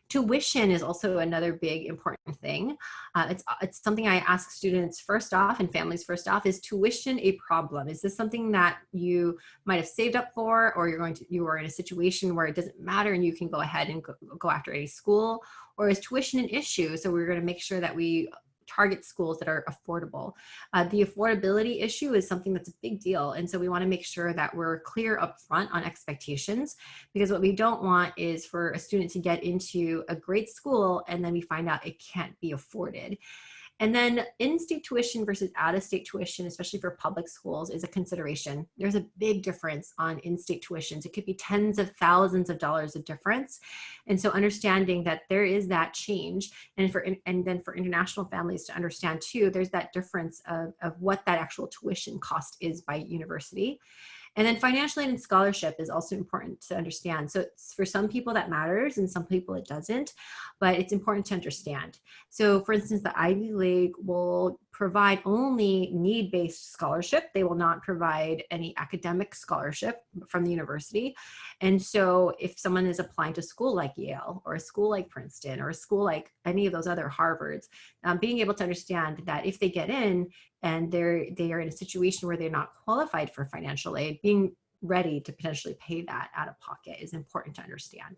Tuition is also another big important thing. It's something I ask students first off and families first off, is tuition a problem? Is this something that you might have saved up for, or you are in a situation where it doesn't matter and you can go ahead and go after any school? Or is tuition an issue? So we're going to make sure that we target schools that are affordable. The affordability issue is something that's a big deal. And so we want to make sure that we're clear up front on expectations, because what we don't want is for a student to get into a great school and then we find out it can't be afforded. And then in-state tuition versus out-of-state tuition, especially for public schools, is a consideration. There's a big difference on in-state tuitions. It could be tens of thousands of dollars of difference. And so understanding that there is that change, and then for international families to understand too, there's that difference of what that actual tuition cost is by university. And then financial aid and scholarship is also important to understand. So for some people that matters and some people it doesn't, but it's important to understand. So for instance, the Ivy League will provide only need-based scholarship. They will not provide any academic scholarship from the university. And so if someone is applying to a school like Yale or a school like Princeton or a school like any of those other Harvards, being able to understand that if they get in and they are in a situation where they're not qualified for financial aid, being ready to potentially pay that out of pocket is important to understand.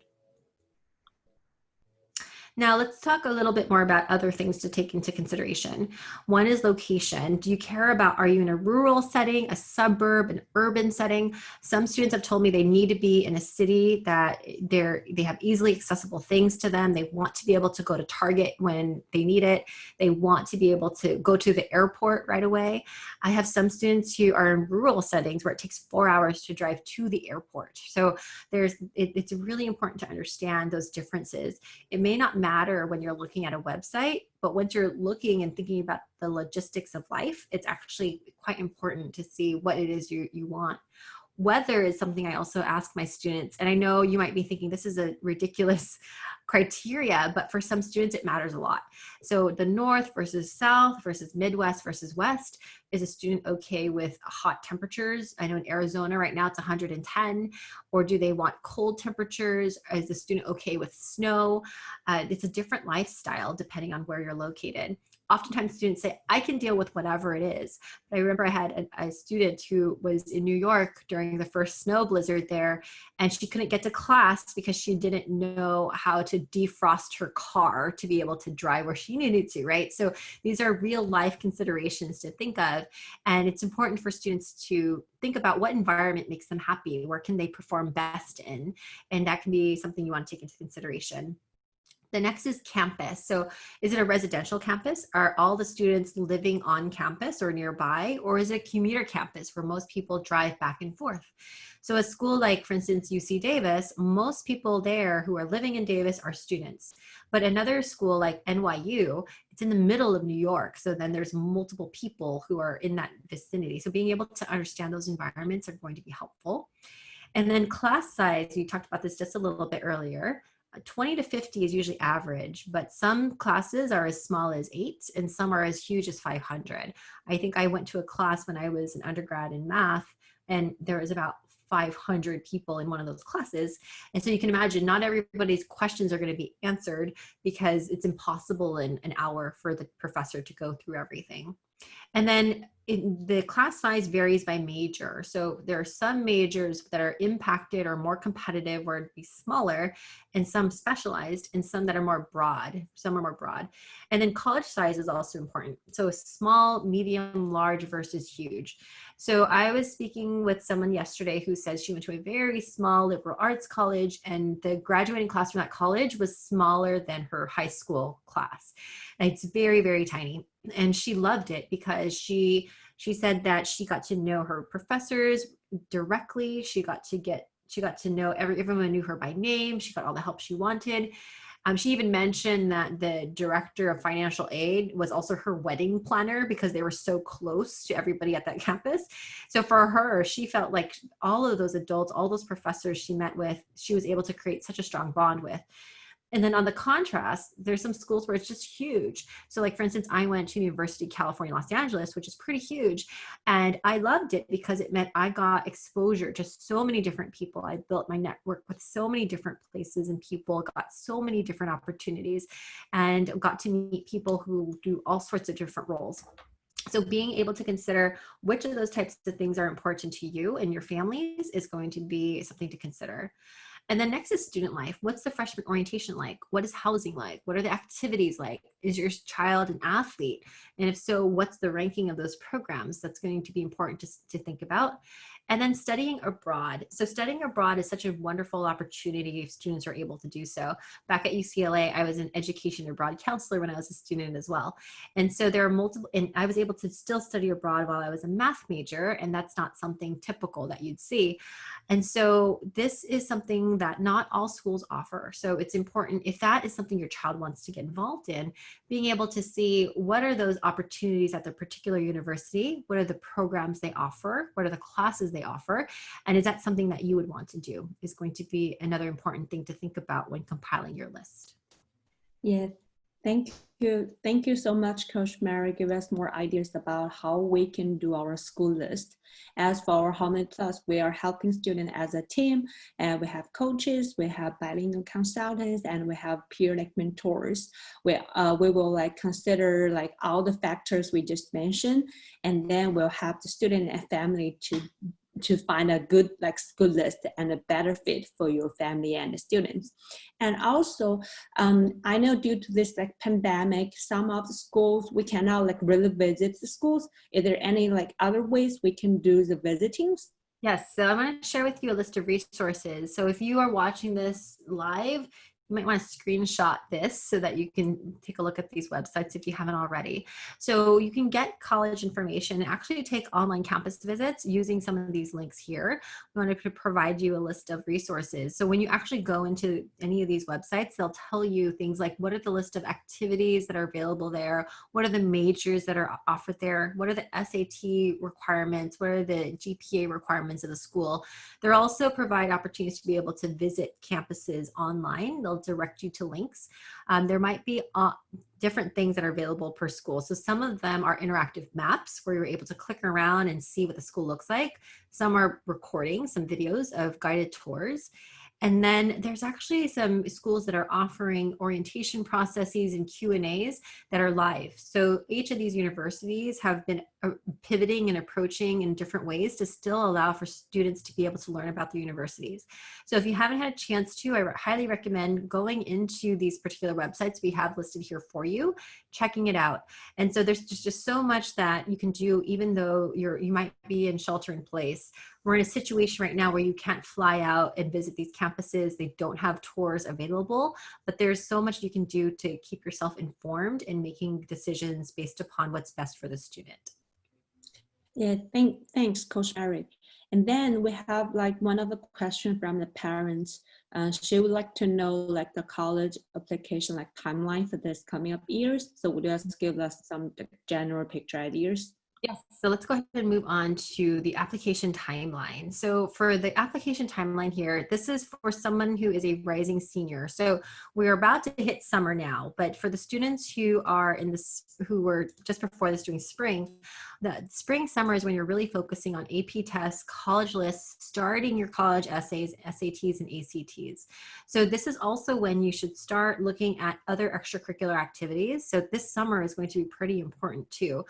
Now let's talk a little bit more about other things to take into consideration. One is location. Do you care about, are you in a rural setting, a suburb, an urban setting? Some students have told me they need to be in a city that they have easily accessible things to them. They want to be able to go to Target when they need it. They want to be able to go to the airport right away. I have some students who are in rural settings where it takes 4 hours to drive to the airport. So it's really important to understand those differences. It may not matter when you're looking at a website, but once you're looking and thinking about the logistics of life, it's actually quite important to see what it is you want. Weather is something I also ask my students, and I know you might be thinking this is a ridiculous criteria, but for some students it matters a lot. So the North versus South versus Midwest versus West, is a student okay with hot temperatures? I know in Arizona right now it's 110, or do they want cold temperatures? Is the student okay with snow? It's a different lifestyle depending on where you're located. Oftentimes students say, I can deal with whatever it is. But I remember I had a student who was in New York during the first snow blizzard there, and she couldn't get to class because she didn't know how to defrost her car to be able to drive where she needed to, right? So these are real life considerations to think of. And it's important for students to think about what environment makes them happy, where can they perform best in? And that can be something you want to take into consideration. The next is campus. So is it a residential campus? Are all the students living on campus or nearby? Or is it a commuter campus where most people drive back and forth? So a school like, for instance, UC Davis, most people there who are living in Davis are students. But another school like NYU, it's in the middle of New York. So then there's multiple people who are in that vicinity. So being able to understand those environments are going to be helpful. And then class size, you talked about this just a little bit earlier. 20 to 50 is usually average, but some classes are as small as 8 and some are as huge as 500. I think I went to a class when I was an undergrad in math, and there was about 500 people in one of those classes. And so you can imagine not everybody's questions are going to be answered because it's impossible in an hour for the professor to go through everything. And then the class size varies by major. So there are some majors that are impacted or more competitive where it'd be smaller, and some specialized, and some that are more broad. Some are more broad. And then college size is also important. So small, medium, large versus huge. So I was speaking with someone yesterday who says she went to a very small liberal arts college, and the graduating class from that college was smaller than her high school class. And it's very, very tiny. And she loved it because she said that she got to know her professors directly. She got to know everyone knew her by name. She got all the help she wanted. She even mentioned that the director of financial aid was also her wedding planner because they were so close to everybody at that campus. So for her, she felt like all of those adults, all those professors she met with, she was able to create such a strong bond with. And then on the contrast, there's some schools where it's just huge. So like, for instance, I went to University of California, Los Angeles, which is pretty huge. And I loved it because it meant I got exposure to so many different people. I built my network with so many different places and people, got so many different opportunities, and got to meet people who do all sorts of different roles. So being able to consider which of those types of things are important to you and your families is going to be something to consider. And then next is student life. What's the freshman orientation like? What is housing like? What are the activities like? Is your child an athlete? And if so, what's the ranking of those programs? That's going to be important to think about. And then studying abroad. So studying abroad is such a wonderful opportunity if students are able to do so. Back at UCLA, I was an education abroad counselor when I was a student as well. And so there are multiple, and I was able to still study abroad while I was a math major, and that's not something typical that you'd see. And so this is something that not all schools offer. So it's important, if that is something your child wants to get involved in, being able to see what are those opportunities at the particular university, what are the programs they offer, what are the classes they offer, and is that something that you would want to do, is going to be another important thing to think about when compiling your list. Yeah, thank you. Thank you so much, Coach Mary. Give us more ideas about how we can do our school list. As for our Harmony Plus, we are helping students as a team, and we have coaches, we have bilingual consultants, and we have peer like mentors. We will like consider like all the factors we just mentioned, and then we'll have the student and family to to find a good like school list and a better fit for your family and the students. And also, I know due to this like pandemic, some of the schools we cannot like really visit the schools. Is there any like other ways we can do the visitings? Yes, so I'm going to share with you a list of resources. So if you are watching this live, you might want to screenshot this so that you can take a look at these websites if you haven't already. So you can get college information and actually take online campus visits using some of these links here. We want to provide you a list of resources. So when you actually go into any of these websites, they'll tell you things like what are the list of activities that are available there, what are the majors that are offered there, what are the SAT requirements, what are the GPA requirements of the school. They'll also provide opportunities to be able to visit campuses online. They'll direct you to links. There might be different things that are available per school. So some of them are interactive maps where you're able to click around and see what the school looks like. Some are recording, some videos of guided tours. And then there's actually some schools that are offering orientation processes and Q&As that are live. So each of these universities have been pivoting and approaching in different ways to still allow for students to be able to learn about the universities. So if you haven't had a chance to, I highly recommend going into these particular websites we have listed here for you, checking it out. And so there's just so much that you can do even though you might be in shelter in place. We're in a situation right now where you can't fly out and visit these campuses. They don't have tours available, but there's so much you can do to keep yourself informed and making decisions based upon what's best for the student. Yeah, thanks, Coach Mary. And then we have like one of the questions from the parents. She would like to know like the college application like timeline for this coming up years. So would you just give us some general picture ideas? Yes, so let's go ahead and move on to the application timeline. So for the application timeline here, this is for someone who is a rising senior. So we're about to hit summer now, but for the students who are who were just before this during spring, the spring, summer is when you're really focusing on AP tests, college lists, starting your college essays, SATs and ACTs. So this is also when you should start looking at other extracurricular activities. So this summer is going to be pretty important too.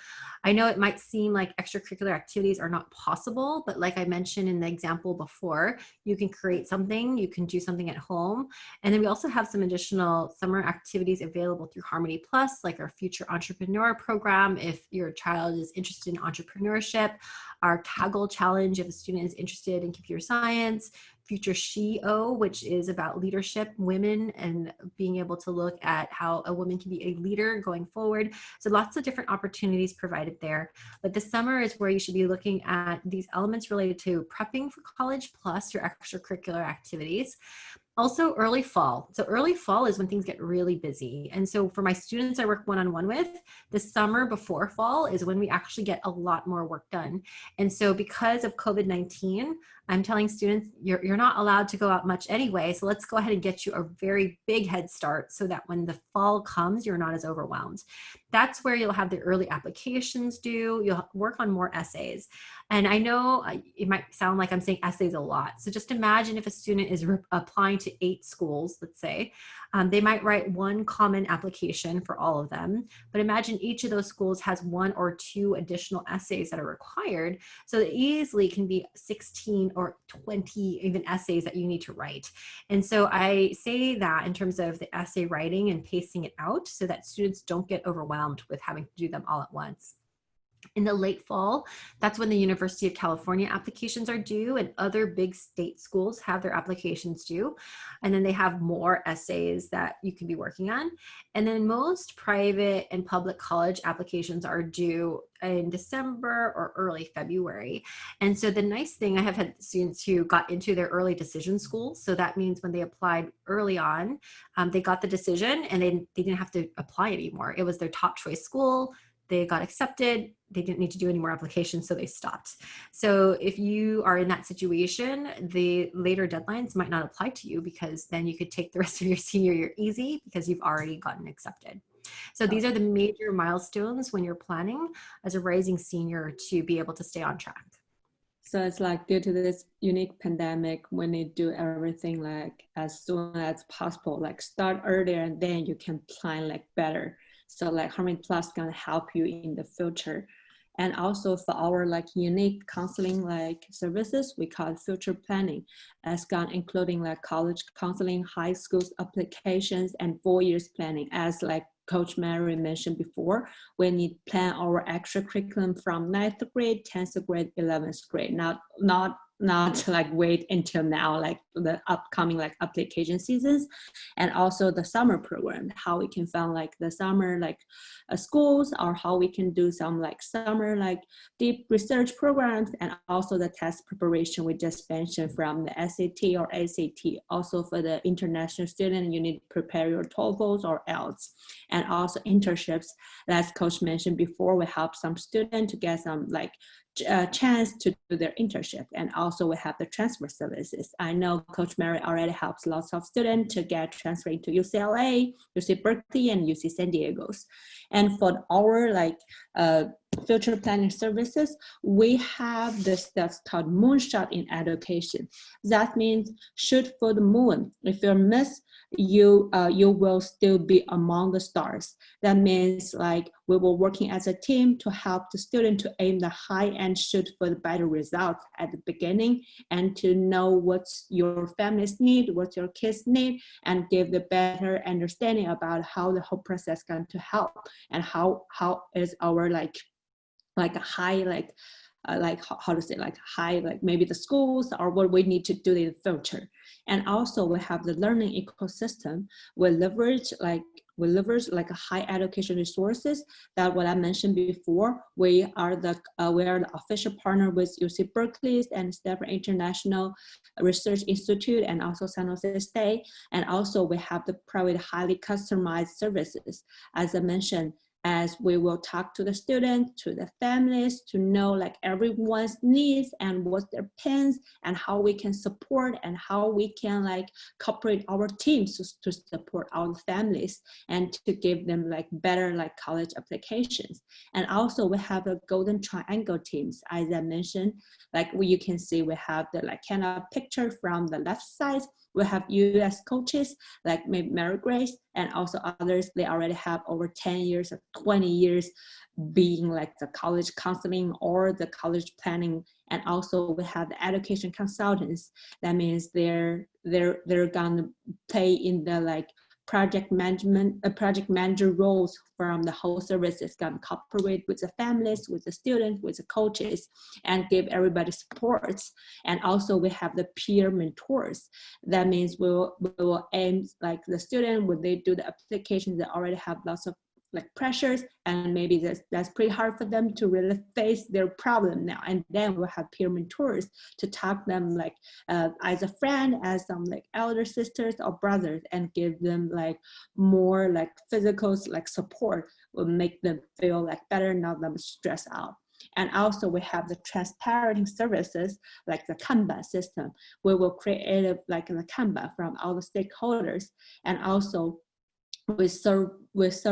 I know it might seem like extracurricular activities are not possible, but like I mentioned in the example before, you can create something, you can do something at home. And then we also have some additional summer activities available through Harmony Plus, like our Future Entrepreneur program, if your child is interested in entrepreneurship, our Kaggle Challenge, if a student is interested in computer science, Future She-O, which is about leadership, women, and being able to look at how a woman can be a leader going forward. So lots of different opportunities provided there. But this summer is where you should be looking at these elements related to prepping for college plus your extracurricular activities. Also early fall. So early fall is when things get really busy. And so for my students I work one-on-one with, the summer before fall is when we actually get a lot more work done. And so because of COVID-19, I'm telling students, you're not allowed to go out much anyway. So let's go ahead and get you a very big head start so that when the fall comes, you're not as overwhelmed. That's where you'll have the early applications due. You'll work on more essays. And I know it might sound like I'm saying essays a lot. So just imagine if a student is applying to 8 schools, let's say, they might write one common application for all of them. But imagine each of those schools has 1 or 2 additional essays that are required. So it easily can be 16 or 20 even essays that you need to write. And so I say that in terms of the essay writing and pacing it out so that students don't get overwhelmed with having to do them all at once. In the late fall, that's when the University of California applications are due and other big state schools have their applications due. And then they have more essays that you can be working on. And then most private and public college applications are due in December or early February. And so the nice thing, I have had students who got into their early decision school. So that means when they applied early on, they got the decision and they didn't have to apply anymore. It was their top choice school. They got accepted, they didn't need to do any more applications, so they stopped. So if you are in that situation, the later deadlines might not apply to you because then you could take the rest of your senior year easy because you've already gotten accepted. So these are the major milestones when you're planning as a rising senior to be able to stay on track. So it's like due to this unique pandemic, when they do everything like as soon as possible, like start earlier and then you can plan like better. So like Harmony Plus can help you in the future. And also for our like unique counseling like services, we call it future planning, as gone including like college counseling, high schools applications, and 4 years planning. As like Coach Mary mentioned before, we need to plan our extra curriculum from 9th grade, 10th grade, 11th grade, not like wait until now, like the upcoming like application seasons. And also the summer program, how we can find like the summer like schools, or how we can do some like summer like deep research programs, and also the test preparation we just mentioned from the SAT or ACT. Also for the international student, you need to prepare your TOEFLs or IELTS. And also internships, as Coach mentioned before, we help some students to get some like chance to do their internship. And also we have the transfer services. I know Coach Mary already helps lots of students to get transferred to UCLA, UC Berkeley, and UC San Diego's. And for our like future planning services, we have this that's called moonshot in education. That means shoot for the moon. If you miss, you will still be among the stars. That means like we were working as a team to help the student to aim the high and shoot for the better results at the beginning, and to know what's your family's need, what your kids need, and give the better understanding about how the whole process is going to help, and how is our like a high like how to say like high like maybe the schools or what we need to do in the future. And also we have the learning ecosystem. We leverage like a high education resources that what I mentioned before. We are the official partner with UC Berkeley and Stanford International Research Institute, and also San Jose State. And also we have the private highly customized services, as I mentioned, as we will talk to the students, to the families, to know like everyone's needs and what's their pains, and how we can support, and how we can like cooperate our teams to support our families, and to give them like better like college applications. And also we have the golden triangle teams, as I mentioned. Like you can see, we have the like kind of picture from the left side. We have US coaches like maybe Mary Grace, and also others. They already have over 10 years or 20 years being like the college counseling or the college planning. And also we have the education consultants. That means they're gonna play in the like project manager roles from the whole services, gonna cooperate with the families, with the students, with the coaches, and give everybody supports. And also we have the peer mentors. That means we will aim like the student, when they do the applications, they already have lots of like pressures, and maybe that's pretty hard for them to really face their problem now. And then we'll have peer mentors to talk them like as a friend, as some like elder sisters or brothers, and give them like more like physical like support, will make them feel like better, not them stressed out. And also we have the transparent services like the Kanban system. We will create like the Kanban from all the stakeholders. And also we serve as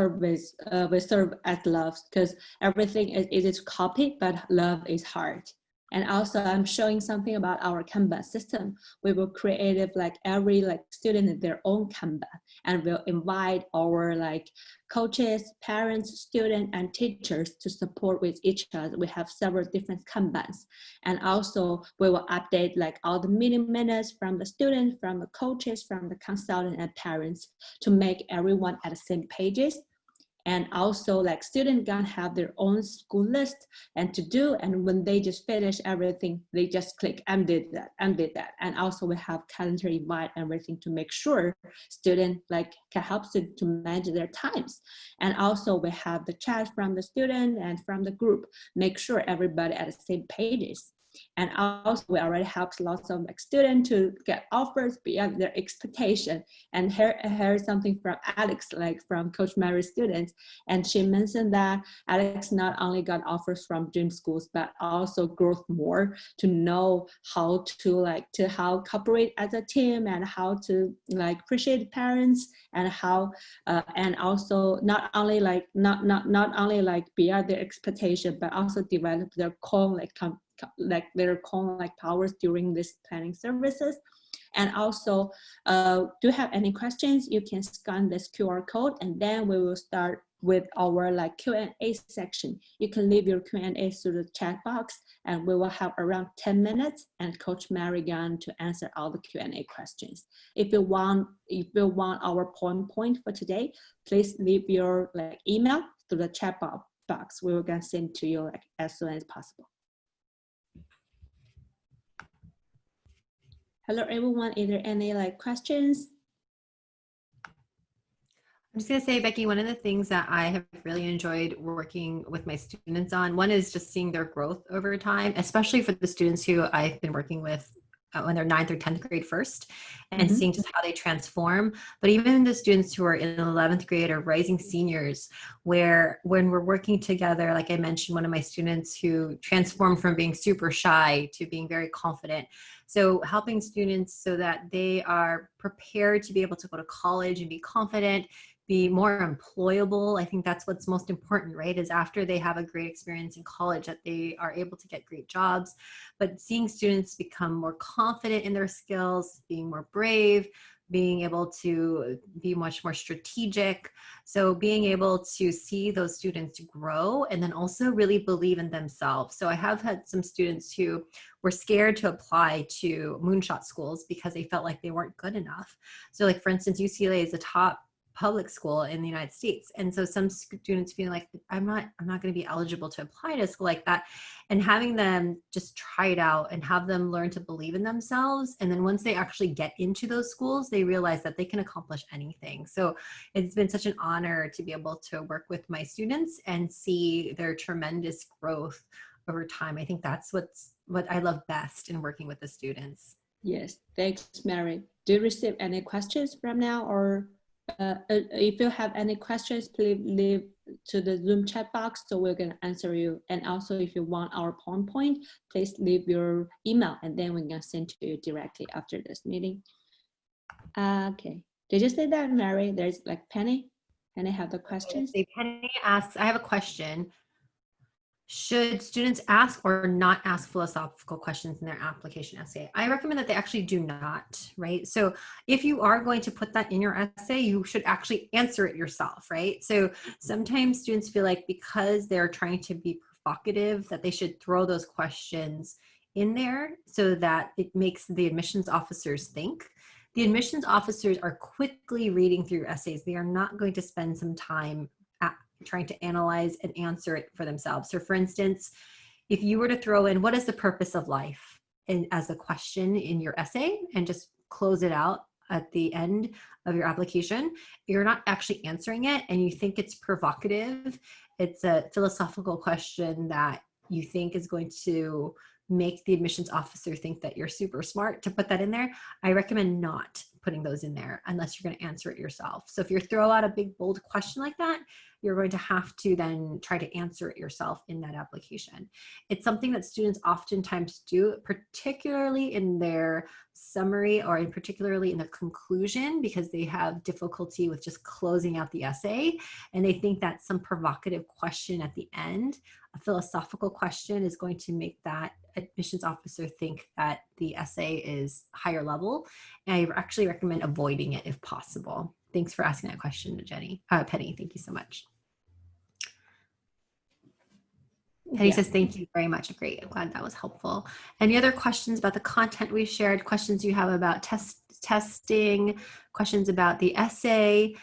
love, because everything is easy to copy, but love is hard. And also I'm showing something about our Kanban system. We will create like every like student their own Kanban, and we'll invite our like coaches, parents, students, and teachers to support with each other. We have several different Kanbans. And also we will update like all the meeting minutes from the students, from the coaches, from the consultant and parents, to make everyone at the same pages. And also like students gonna have their own school list and to do, and when they just finish everything, they just click and did that. And also we have calendar invite and everything to make sure student like can help students to manage their times. And also we have the chat from the student and from the group, make sure everybody at the same pages. And also we already helped lots of like students to get offers beyond their expectation. And here's something from Alex, like from Coach Mary's students. And she mentioned that Alex not only got offers from dream schools, but also growth more to know how to how cooperate as a team, and how to like appreciate parents, and how and also not only like beyond their expectation, but also develop their core powers during this planning services. And also, do you have any questions? You can scan this QR code, and then we will start with our like Q&A section. You can leave your Q&A through the chat box, and we will have around 10 minutes, and Coach Mary going to answer all the Q&A questions. If you want our point for today, please leave your like email through the chat box. We will gonna send to you like as soon as possible. Hello everyone, is there any like questions? I'm just going to say, Becky, one of the things that I have really enjoyed working with my students on, one is just seeing their growth over time, especially for the students who I've been working with when they're 9th or 10th grade first, and seeing just how they transform. But even the students who are in 11th grade or rising seniors, where when we're working together, like I mentioned, one of my students who transformed from being super shy to being very confident. So helping students so that they are prepared to be able to go to college and be confident, be more employable. I think that's what's most important, right? Is after they have a great experience in college that they are able to get great jobs. But seeing students become more confident in their skills, being more brave, being able to be much more strategic. So being able to see those students grow and then also really believe in themselves. So I have had some students who were scared to apply to moonshot schools because they felt like they weren't good enough. So like, for instance, UCLA is the top public school in the United States. And so some students feel like I'm not going to be eligible to apply to a school like that, and having them just try it out and have them learn to believe in themselves. And then once they actually get into those schools, they realize that they can accomplish anything. So it's been such an honor to be able to work with my students and see their tremendous growth over time. I think that's what I love best in working with the students. Yes, thanks, Mary. Do you receive any questions from now, or if you have any questions, please leave to the Zoom chat box, so we're going to answer you. And also, if you want our PowerPoint, please leave your email, and then we're going to send to you directly after this meeting. Okay, did you say that, Mary? There's like Penny. Penny have the questions. Penny asks, I have a question. Should students ask or not ask philosophical questions in their application essay? I recommend that they actually do not, right? So if you are going to put that in your essay, you should actually answer it yourself, right? So sometimes students feel like because they're trying to be provocative that they should throw those questions in there so that it makes the admissions officers think. The admissions officers are quickly reading through essays. They are not going to spend some time trying to analyze and answer it for themselves. So for instance, if you were to throw in, what is the purpose of life, as a question in your essay, and just close it out at the end of your application, you're not actually answering it and you think it's provocative. It's a philosophical question that you think is going to make the admissions officer think that you're super smart to put that in there. I recommend not putting those in there unless you're going to answer it yourself. So if you throw out a big, bold question like that, you're going to have to then try to answer it yourself in that application. It's something that students oftentimes do, particularly in their summary or particularly in the conclusion, because they have difficulty with just closing out the essay. And they think that some provocative question at the end, a philosophical question, is going to make that admissions officer think that the essay is higher level. And I actually recommend avoiding it if possible. Thanks for asking that question, Penny. Thank you so much. Penny says, thank you very much. Great. I'm glad that was helpful. Any other questions about the content we shared? Questions you have about testing, questions about the essay?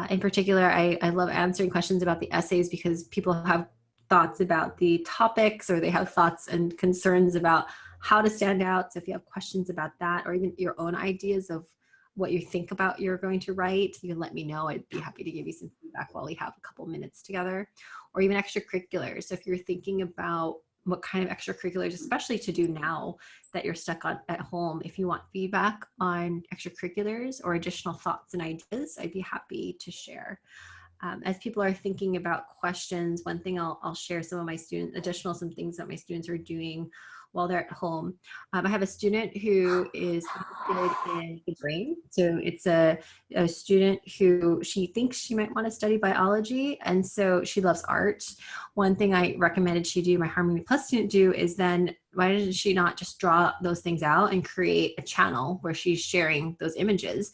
In particular, I love answering questions about the essays because people have thoughts about the topics, or they have thoughts and concerns about how to stand out. So if you have questions about that, or even your own ideas of what you think about you're going to write, you can let me know. I'd be happy to give you some feedback while we have a couple minutes together. Or even extracurriculars. So if you're thinking about what kind of extracurriculars, especially to do now that you're stuck at home, if you want feedback on extracurriculars or additional thoughts and ideas, I'd be happy to share. As people are thinking about questions, one thing I'll share some of my students, some things that my students are doing while they're at home. I have a student who is interested in the brain. So it's a student who she thinks she might want to study biology, and so she loves art. One thing I recommended she do, my Harmony Plus student do, is then why doesn't she not just draw those things out and create a channel where she's sharing those images?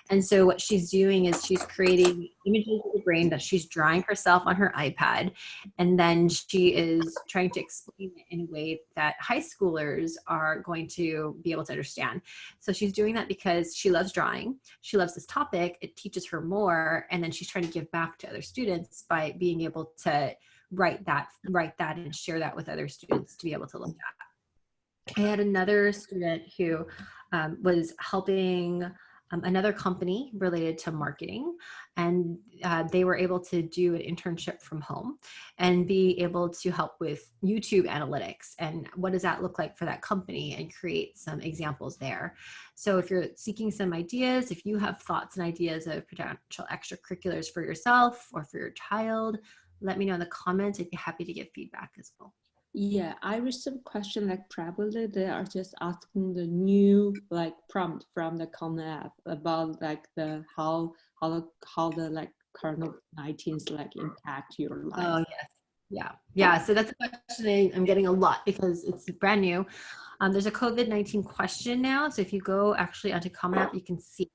And so what she's doing is she's creating images of the brain that she's drawing herself on her iPad. And then she is trying to explain it in a way that high schoolers are going to be able to understand. So she's doing that because she loves drawing. She loves this topic. It teaches her more. And then she's trying to give back to other students by being able to write that and share that with other students to be able to look at. I had another student who was helping another company related to marketing, and they were able to do an internship from home and be able to help with YouTube analytics and what does that look like for that company and create some examples there. So if you're seeking some ideas, if you have thoughts and ideas of potential extracurriculars for yourself or for your child, let me know in the comments. I'd be happy to give feedback as well. Yeah, I received a question like probably they are just asking the new like prompt from the Common App about like the how the like COVID-19 like impact your life. Oh yes. Yeah. So that's a question I'm getting a lot because it's brand new. There's a COVID-19 question now. So if you go actually onto Common App, you can see.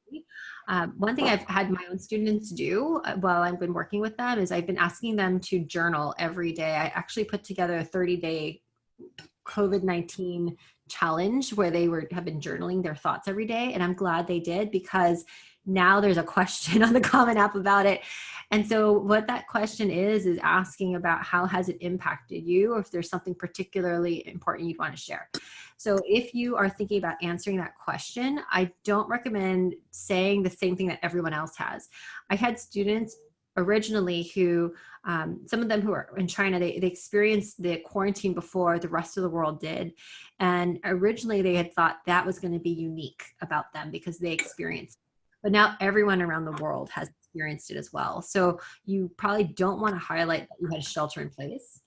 One thing I've had my own students do while I've been working with them is I've been asking them to journal every day. I actually put together a 30-day COVID-19 challenge where they have been journaling their thoughts every day. And I'm glad they did because now there's a question on the Common App about it. And so what that question is asking about how has it impacted you or if there's something particularly important you'd want to share. So if you are thinking about answering that question, I don't recommend saying the same thing that everyone else has. I had students originally who, some of them who are in China, they experienced the quarantine before the rest of the world did. And originally they had thought that was going to be unique about them because they experienced it. But now everyone around the world has experienced it as well. So you probably don't want to highlight that you had a shelter in place.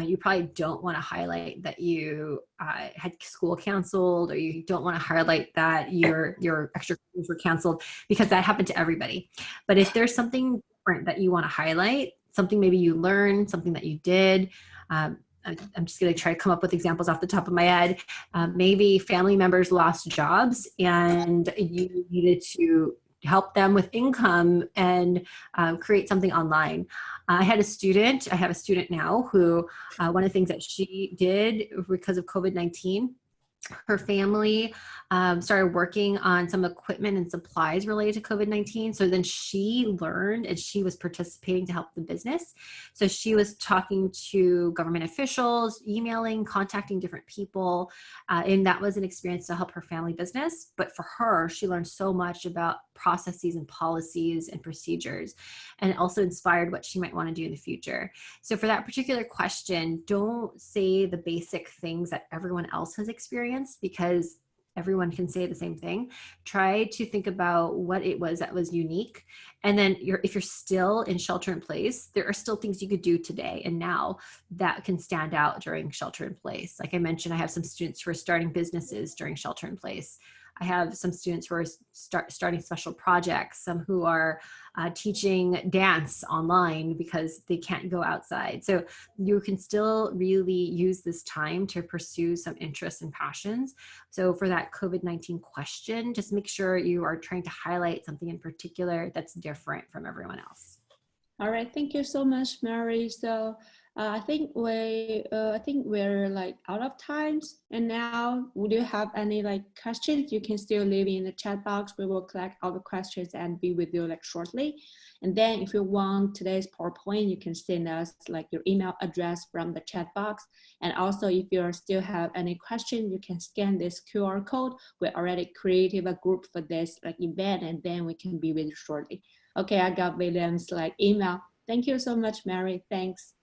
You probably don't want to highlight that you had school canceled, or you don't want to highlight that your extracurriculars were canceled because that happened to everybody. But if there's something different that you want to highlight, something maybe you learned, something that you did, I'm just going to try to come up with examples off the top of my head. Maybe family members lost jobs and you needed to help them with income and create something online. I have a student now who one of the things that she did because of COVID-19, her family started working on some equipment and supplies related to COVID-19. So then she learned and she was participating to help the business. So she was talking to government officials, emailing, contacting different people. And that was an experience to help her family business. But for her, she learned so much about processes and policies and procedures, and also inspired what she might want to do in the future. So for that particular question, don't say the basic things that everyone else has experienced because everyone can say the same thing. Try to think about what it was that was unique. And then if you're still in shelter in place, there are still things you could do today and now that can stand out during shelter in place. Like I mentioned, I have some students who are starting businesses during shelter in place. I have some students who are starting special projects, some who are teaching dance online because they can't go outside. So you can still really use this time to pursue some interests and passions. So for that COVID-19 question, just make sure you are trying to highlight something in particular that's different from everyone else. All right, thank you so much, Mary. So I think we're like out of time. And now, would you have any like questions? You can still leave in the chat box. We will collect all the questions and be with you like shortly. And then if you want today's PowerPoint, you can send us like your email address from the chat box. And also if you still have any questions, you can scan this QR code. We already created a group for this like event, and then we can be with you shortly. Okay, I got William's like email. Thank you so much, Mary. Thanks.